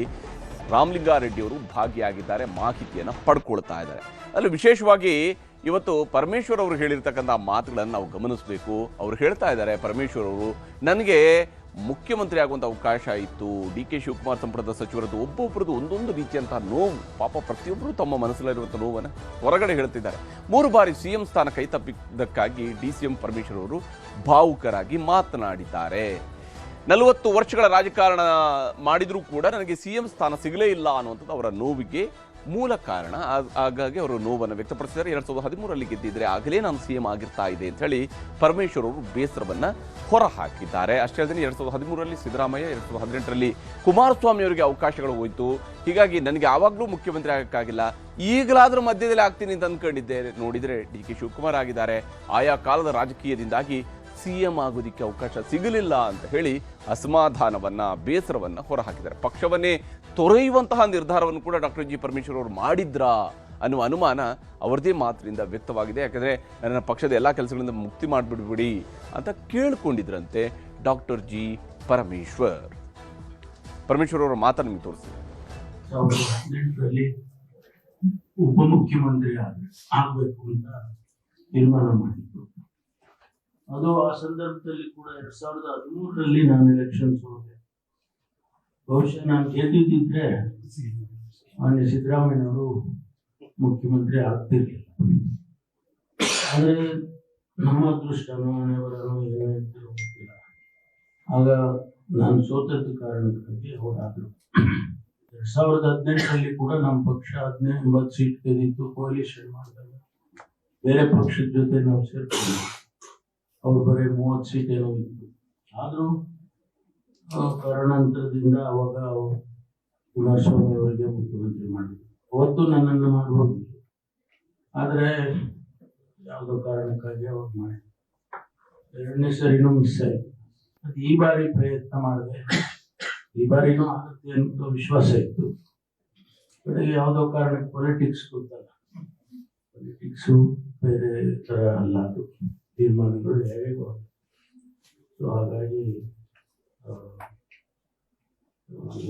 ರಾಮಲಿಂಗಾರೆಡ್ಡಿ ಅವರು ಭಾಗಿಯಾಗಿದ್ದಾರೆ, ಮಾಹಿತಿಯನ್ನು ಪಡ್ಕೊಳ್ತಾ ಇದ್ದಾರೆ. ಅಲ್ಲಿ ವಿಶೇಷವಾಗಿ ಇವತ್ತು ಪರಮೇಶ್ವರ್ ಅವರು ಹೇಳಿರ್ತಕ್ಕಂಥ ಮಾತುಗಳನ್ನು ನಾವು ಗಮನಿಸಬೇಕು. ಅವರು ಹೇಳ್ತಾ ಇದ್ದಾರೆ, ಪರಮೇಶ್ವರ್ ಅವರು ನನಗೆ ಮುಖ್ಯಮಂತ್ರಿ ಆಗುವಂಥ ಅವಕಾಶ ಇತ್ತು, ಡಿ ಕೆ ಶಿವಕುಮಾರ್ ಸಂಪುಟದ ಸಚಿವರದ್ದು ಒಬ್ಬೊಬ್ಬರದ್ದು ಒಂದೊಂದು ರೀತಿಯಂತಹ ನೋವು, ಪಾಪ ಪ್ರತಿಯೊಬ್ಬರು ತಮ್ಮ ಮನಸ್ಸಲ್ಲಿರುವಂಥ ನೋವನ್ನು ಹೊರಗಡೆ ಹೇಳ್ತಿದ್ದಾರೆ. 3 ಬಾರಿ ಸಿಎಂ ಸ್ಥಾನ ಕೈ ತಪ್ಪಿದ್ದಕ್ಕಾಗಿ DCM ಪರಮೇಶ್ವರ್ ಅವರು ಭಾವುಕರಾಗಿ ಮಾತನಾಡಿದ್ದಾರೆ. 40 ವರ್ಷಗಳ ರಾಜಕಾರಣ ಮಾಡಿದರೂ ಕೂಡ ನನಗೆ ಸಿಎಂ ಸ್ಥಾನ ಸಿಗಲೇ ಇಲ್ಲ ಅನ್ನುವಂಥದ್ದು ಅವರ ನೋವಿಗೆ ಮೂಲ ಕಾರಣ. ಹಾಗಾಗಿ ಅವರು ನೋವನ್ನು ವ್ಯಕ್ತಪಡಿಸಿದ್ದಾರೆ. 2013ರಲ್ಲಿ ಗೆದ್ದಿದ್ರೆ ಆಗಲೇ ನಾನು ಸಿಎಂ ಆಗಿರ್ತಾ ಇದೆ ಅಂತ ಹೇಳಿ ಪರಮೇಶ್ವರ್ ಅವರು ಬೇಸರವನ್ನು ಹೊರಹಾಕಿದ್ದಾರೆ. ಅಷ್ಟೇ ಅಲ್ಲದೆ 2013ರಲ್ಲಿ ಸಿದ್ದರಾಮಯ್ಯ, 2018ರಲ್ಲಿ ಕುಮಾರಸ್ವಾಮಿ ಅವರಿಗೆ ಅವಕಾಶಗಳು ಹೋಯಿತು. ಹೀಗಾಗಿ ನನಗೆ ಆವಾಗಲೂ ಮುಖ್ಯಮಂತ್ರಿ ಆಗೋಕ್ಕಾಗಿಲ್ಲ, ಈಗಲಾದರೂ ಮಧ್ಯದಲ್ಲಿ ಆಗ್ತೀನಿ ಅಂತ ಅಂದ್ಕೊಂಡಿದ್ದೆ. ನೋಡಿದರೆ ಡಿ ಕೆ ಶಿವಕುಮಾರ್ ಆಗಿದ್ದಾರೆ. ಆಯಾ ಕಾಲದ ರಾಜಕೀಯದಿಂದಾಗಿ ಸಿಎಂ ಆಗೋದಕ್ಕೆ ಅವಕಾಶ ಸಿಗಲಿಲ್ಲ ಅಂತ ಹೇಳಿ ಅಸಮಾಧಾನವನ್ನ, ಬೇಸರವನ್ನ ಹೊರಹಾಕಿದ್ದಾರೆ. ಪಕ್ಷವನ್ನೇ ತೊರೆಯುವಂತಹ ನಿರ್ಧಾರವನ್ನು ಕೂಡ ಡಾಕ್ಟರ್ ಜಿ ಪರಮೇಶ್ವರ್ ಅವರು ಮಾಡಿದ್ರಾ ಅನ್ನುವ ಅನುಮಾನ ಅವರದೇ ಮಾತಿನಿಂದ ವ್ಯಕ್ತವಾಗಿದೆ. ಯಾಕಂದರೆ ನನ್ನ ಪಕ್ಷದ ಎಲ್ಲ ಕೆಲಸಗಳಿಂದ ಮುಕ್ತಿ ಮಾಡಿಬಿಡ್ಬಿಡಿ ಅಂತ ಕೇಳಿಕೊಂಡಿದ್ರಂತೆ ಡಾಕ್ಟರ್ ಜಿ ಪರಮೇಶ್ವರ್. ಪರಮೇಶ್ವರ್ ಅವರ ಮಾತನ್ನು ನಿಮಗೆ ತೋರಿಸ್ತೀನಿ. 2018ರಲ್ಲಿ ಉಪಮುಖ್ಯಮಂತ್ರಿ ಆಗಬೇಕು ಅಂತ ತೀರ್ಮಾನ ಮಾಡಿದ್ರು. ಅದು ಆ ಸಂದರ್ಭದಲ್ಲಿ ಕೂಡ 2013ರಲ್ಲಿ ನಾನು ಎಲೆಕ್ಷನ್ಸ್ ಹೋದೆ. ಬಹುಶಃ ನಾನು ಗೆದ್ದಿದ್ದಿದ್ರೆ ಮಾನ್ಯ ಸಿದ್ದರಾಮಯ್ಯನವರು ಮುಖ್ಯಮಂತ್ರಿ ಆಗ್ತಿರ್ಲಿಲ್ಲ. ಆದರೆ ನಮ್ಮ ಅದೃಷ್ಟನೋ ಮನೆಯವರನೋ ಏನಾಯ್ತು ಗೊತ್ತಿಲ್ಲ. ಆಗ ನಾನು ಸೋತದ್ದು ಕಾರಣಕ್ಕಾಗಿ ಅವರಾದರು. 2018ರಲ್ಲಿ ಕೂಡ ನಮ್ಮ ಪಕ್ಷ 80 ಸೀಟ್ ಗೆದ್ದಿತ್ತು. ಕೋalition ಮಾಡಿದಾಗ ಬೇರೆ ಪಕ್ಷದ ಜೊತೆ ನಾವು ಸೇರ್ಕೊಂಡು ಅವ್ರು ಬರೀ 30 ಸೀಟ್ ಏನೋ ಇತ್ತು. ಆದರೂ ಕಾರಣಾಂತರದಿಂದ ಅವಾಗ ಕುಮಾರಸ್ವಾಮಿ ಅವರಿಗೆ ಮುಖ್ಯಮಂತ್ರಿ ಮಾಡಿದ್ರು. ಅವತ್ತು ನನ್ನನ್ನು ಮಾಡ್ಬೋದು, ಆದರೆ ಯಾವುದೋ ಕಾರಣಕ್ಕಾಗಿ ಅವ್ರು ಮಾಡಿದ್ರು. 2ನೇ ಸರಿನೂ ಮಿಸ್ ಆಯಿತು. ಅದು ಈ ಬಾರಿ ಪ್ರಯತ್ನ ಮಾಡಿದೆ, ಈ ಬಾರಿನೂ ಆಗುತ್ತೆ ಅಂತ ವಿಶ್ವಾಸ ಇತ್ತು. ಕಡೆಗೆ ಯಾವುದೋ ಕಾರಣಕ್ಕೆ ಪೊಲಿಟಿಕ್ಸ್ ಗೊತ್ತಲ್ಲ, ಪೊಲಿಟಿಕ್ಸು ಬೇರೆ ಥರ ಅಲ್ಲ, ಅದು ತೀರ್ಮಾನಗಳು ಹೇಗೋ. ಸೊ ಹಾಗಾಗಿ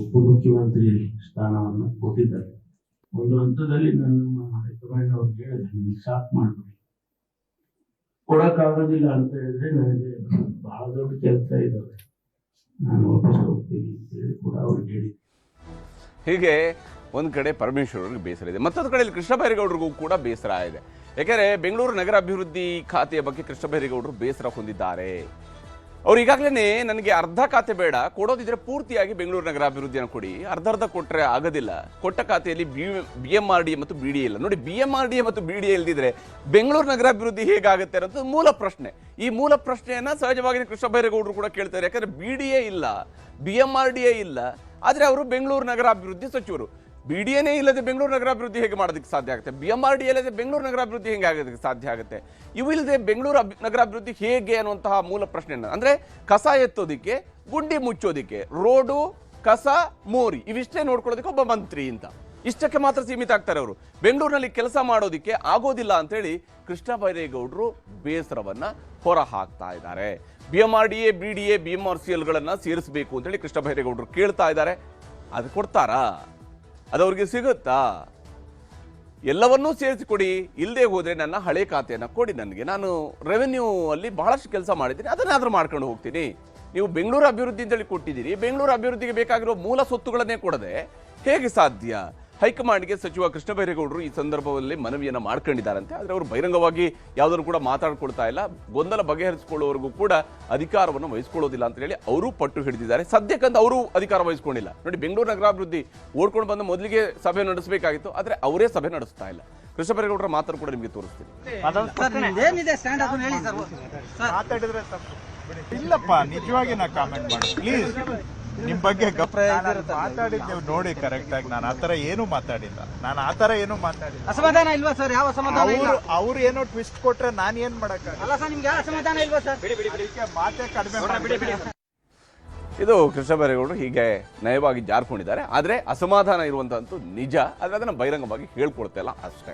ಉಪಮುಖ್ಯಮಂತ್ರಿ ಸ್ಥಾನವನ್ನು ಕೊಟ್ಟಿದ್ದಾರೆ. ಒಂದು ಹಂತದಲ್ಲಿ ನನ್ನ ಹೈಕಮಾಂಡ್ ಅವ್ರಿಗೆ ಹೇಳಿದೆ, ನನಗೆ ಸಾಕು ಮಾಡ್ಬಿಡಿ, ಕೊಡೋಕ್ಕಾಗೋದಿಲ್ಲ ಅಂತ ಹೇಳಿದ್ರೆ ನನಗೆ ಬಹಳ ದೊಡ್ಡ ಕೆಲಸ ಇದ್ದಾವೆ, ನಾನು ವಾಪಸ್ ಹೋಗ್ತೀನಿ ಅಂತ ಹೇಳಿ ಕೂಡ ಅವ್ರಿಗೆ ಹೇಳಿದ್ದೆ. ಹೀಗೆ ಒಂದು ಕಡೆ ಪರಮೇಶ್ವರ್ ಅವರಿಗೆ ಬೇಸರ ಇದೆ, ಮತ್ತೊಂದು ಕಡೆಯಲ್ಲಿ ಕೃಷ್ಣ ಬೈರೇಗೌಡರಿಗೂ ಕೂಡ ಬೇಸರ ಇದೆ. ಯಾಕೆಂದರೆ ಬೆಂಗಳೂರು ನಗರ ಅಭಿವೃದ್ಧಿ ಖಾತೆಯ ಬಗ್ಗೆ ಕೃಷ್ಣ ಬೈರೇಗೌಡರು ಬೇಸರ ಹೊಂದಿದ್ದಾರೆ. ಅವ್ರು ಈಗಾಗಲೇ ನನಗೆ ಅರ್ಧ ಖಾತೆ ಬೇಡ, ಕೊಡೋದಿದ್ರೆ ಪೂರ್ತಿಯಾಗಿ ಬೆಂಗಳೂರು ನಗರ ಅಭಿವೃದ್ಧಿಯನ್ನು ಕೊಡಿ, ಅರ್ಧ ಕೊಟ್ಟರೆ ಆಗೋದಿಲ್ಲ. ಕೊಟ್ಟ ಖಾತೆಯಲ್ಲಿ BMRDA ಮತ್ತು BDA ಇಲ್ಲ. ನೋಡಿ, BMRDA ಮತ್ತು BDA ಇಲ್ದಿದ್ರೆ ಬೆಂಗಳೂರು ನಗರ ಅಭಿವೃದ್ಧಿ ಹೇಗಾಗುತ್ತೆ ಅನ್ನೋದು ಮೂಲ ಪ್ರಶ್ನೆ. ಈ ಮೂಲ ಪ್ರಶ್ನೆಯನ್ನ ಸಹಜವಾಗಿ ಕೃಷ್ಣ ಬೈರೇಗೌಡರು ಕೂಡ ಕೇಳ್ತಾರೆ. ಯಾಕಂದ್ರೆ BDA ಇಲ್ಲ, BMRDA ಇಲ್ಲ, ಆದರೆ ಅವರು ಬೆಂಗಳೂರು ನಗರ ಅಭಿವೃದ್ಧಿ ಸಚಿವರು. BDAನೇ ಇಲ್ಲದೆ ಬೆಂಗಳೂರು ನಗರಾಭಿವೃದ್ಧಿ ಹೇಗೆ ಮಾಡೋದಕ್ಕೆ ಸಾಧ್ಯ ಆಗುತ್ತೆ? BMRDA ಇಲ್ಲದೆ ಬೆಂಗಳೂರು ನಗರಾಭಿವೃದ್ಧಿ ಹೇಗೆ ಆಗೋದಕ್ಕೆ ಸಾಧ್ಯ ಆಗುತ್ತೆ? ಇವು ಇಲ್ಲದೆ ಬೆಂಗಳೂರು ನಗರಾಭಿವೃದ್ಧಿ ಹೇಗೆ ಅನ್ನುವಂತಹ ಮೂಲ ಪ್ರಶ್ನೆಯನ್ನು, ಅಂದರೆ ಕಸ ಎತ್ತೋದಿಕ್ಕೆ, ಗುಂಡಿ ಮುಚ್ಚೋದಿಕ್ಕೆ, ರೋಡು, ಕಸ, ಮೋರಿ ಇವಿಷ್ಟೇ ನೋಡ್ಕೊಳ್ಳೋದಕ್ಕೆ ಒಬ್ಬ ಮಂತ್ರಿ ಅಂತ ಇಷ್ಟಕ್ಕೆ ಮಾತ್ರ ಸೀಮಿತ ಆಗ್ತಾರೆ ಅವರು. ಬೆಂಗಳೂರಿನಲ್ಲಿ ಕೆಲಸ ಮಾಡೋದಿಕ್ಕೆ ಆಗೋದಿಲ್ಲ ಅಂತೇಳಿ ಕೃಷ್ಣ ಬೈರೇಗೌಡರು ಬೇಸರವನ್ನ ಹೊರ ಹಾಕ್ತಾ ಇದ್ದಾರೆ. BMRDA, BDA, BMRCLಗಳನ್ನ ಸೇರಿಸಬೇಕು ಅಂತೇಳಿ ಕೃಷ್ಣ ಬೈರೇಗೌಡರು ಕೇಳ್ತಾ ಇದ್ದಾರೆ. ಅದು ಕೊಡ್ತಾರಾ? ಅದು ಅವ್ರಿಗೆ ಸಿಗುತ್ತಾ? ಎಲ್ಲವನ್ನೂ ಸೇರಿಸಿಕೊಡಿ, ಇಲ್ಲದೆ ಹೋದರೆ ನನ್ನ ಹಳೆ ಖಾತೆಯನ್ನು ಕೊಡಿ ನನಗೆ, ನಾನು ರೆವೆನ್ಯೂ ಅಲ್ಲಿ ಬಹಳಷ್ಟು ಕೆಲಸ ಮಾಡಿದ್ದೀನಿ, ಅದನ್ನಾದ್ರೂ ಮಾಡ್ಕೊಂಡು ಹೋಗ್ತೀನಿ. ನೀವು ಬೆಂಗಳೂರು ಅಭಿವೃದ್ಧಿ ಅಂತೇಳಿ ಕೊಟ್ಟಿದ್ದೀರಿ, ಬೆಂಗಳೂರು ಅಭಿವೃದ್ಧಿಗೆ ಬೇಕಾಗಿರೋ ಮೂಲ ಸ್ವತ್ತುಗಳನ್ನೇ ಕೊಡದೆ ಹೇಗೆ ಸಾಧ್ಯ? ಹೈಕಮಾಂಡ್ಗೆ ಸಚಿವ ಕೃಷ್ಣ ಬೈರೇಗೌಡರು ಈ ಸಂದರ್ಭದಲ್ಲಿ ಮನವಿಯನ್ನು ಮಾಡ್ಕೊಂಡಿದ್ದಾರಂತೆ. ಆದರೆ ಅವರು ಬಹಿರಂಗವಾಗಿ ಯಾವುದನ್ನು ಕೂಡ ಮಾತಾಡ್ಕೊಳ್ತಾ ಇಲ್ಲ. ಗೊಂದಲ ಬಗೆಹರಿಸಿಕೊಳ್ಳುವವರೆಗೂ ಕೂಡ ಅಧಿಕಾರವನ್ನು ವಹಿಸ್ಕೊಳ್ಳೋದಿಲ್ಲ ಅಂತ ಹೇಳಿ ಅವರು ಪಟ್ಟು ಹಿಡಿದಿದ್ದಾರೆ. ಸದ್ಯಕ್ಕಂತ ಅವರು ಅಧಿಕಾರ ವಹಿಸ್ಕೊಂಡಿಲ್ಲ. ನೋಡಿ, ಬೆಂಗಳೂರು ನಗರಾಭಿವೃದ್ಧಿ ಓಡ್ಕೊಂಡು ಬಂದು ಮೊದಲಿಗೆ ಸಭೆ ನಡೆಸಬೇಕಾಗಿತ್ತು, ಆದರೆ ಅವರೇ ಸಭೆ ನಡೆಸ್ತಾ ಇಲ್ಲ. ಕೃಷ್ಣ ಬೈರೇಗೌಡರ ಮಾತನ್ನು ಕೂಡ ನಿಮಗೆ ತೋರಿಸ್ತೀನಿ. ಇಲ್ಲಪ್ಪ, ನಿಜವಾಗಿ ನಾ ಕಾಮೆಂಟ್ ಮಾಡಿ ಪ್ಲೀಸ್. ನಿಮ್ ಬಗ್ಗೆ ಮಾತಾಡಿದ್ ನೀವು ನೋಡಿ ಕರೆಕ್ಟ್ ಆಗಿ. ನಾನು ಆತರ ಏನು ಮಾತಾಡಿಲ್ಲ. ಅಸಮಾಧಾನ ಇಲ್ವಾ ಸರ್? ಯಾವ ಅಸಮಾಧಾನ ಇಲ್ಲ? ಅವ್ರು ಏನೋ ಟ್ವಿಸ್ಟ್ ಕೊಟ್ರೆ ನಾನು ಏನ್ ಮಾಡಕ್ಕಾಗಲ್ಲ. ಅಲ್ಲ ಸರ್, ನಿಮ್ಗೆ ಯಾವ ಅಸಮಾಧಾನ ಇಲ್ವಾ ಸರ್? ಅದಕ್ಕೆ ಮಾತೇ ಕಡಿಮೆ. ಇದು ಕೃಷ್ಣ ಬೈರೇಗೌಡರು ಹೀಗೆ ನಯವಾಗಿ ಜಾರ್ಕೊಂಡಿದ್ದಾರೆ. ಆದರೆ ಅಸಮಾಧಾನ ಇರುವಂತಂತೂ ನಿಜ. ಆದರೆ ಅದನ್ನು ಬಹಿರಂಗವಾಗಿ ಹೇಳ್ಕೊಳ್ತಾ ಇಲ್ಲ ಅಷ್ಟೇ.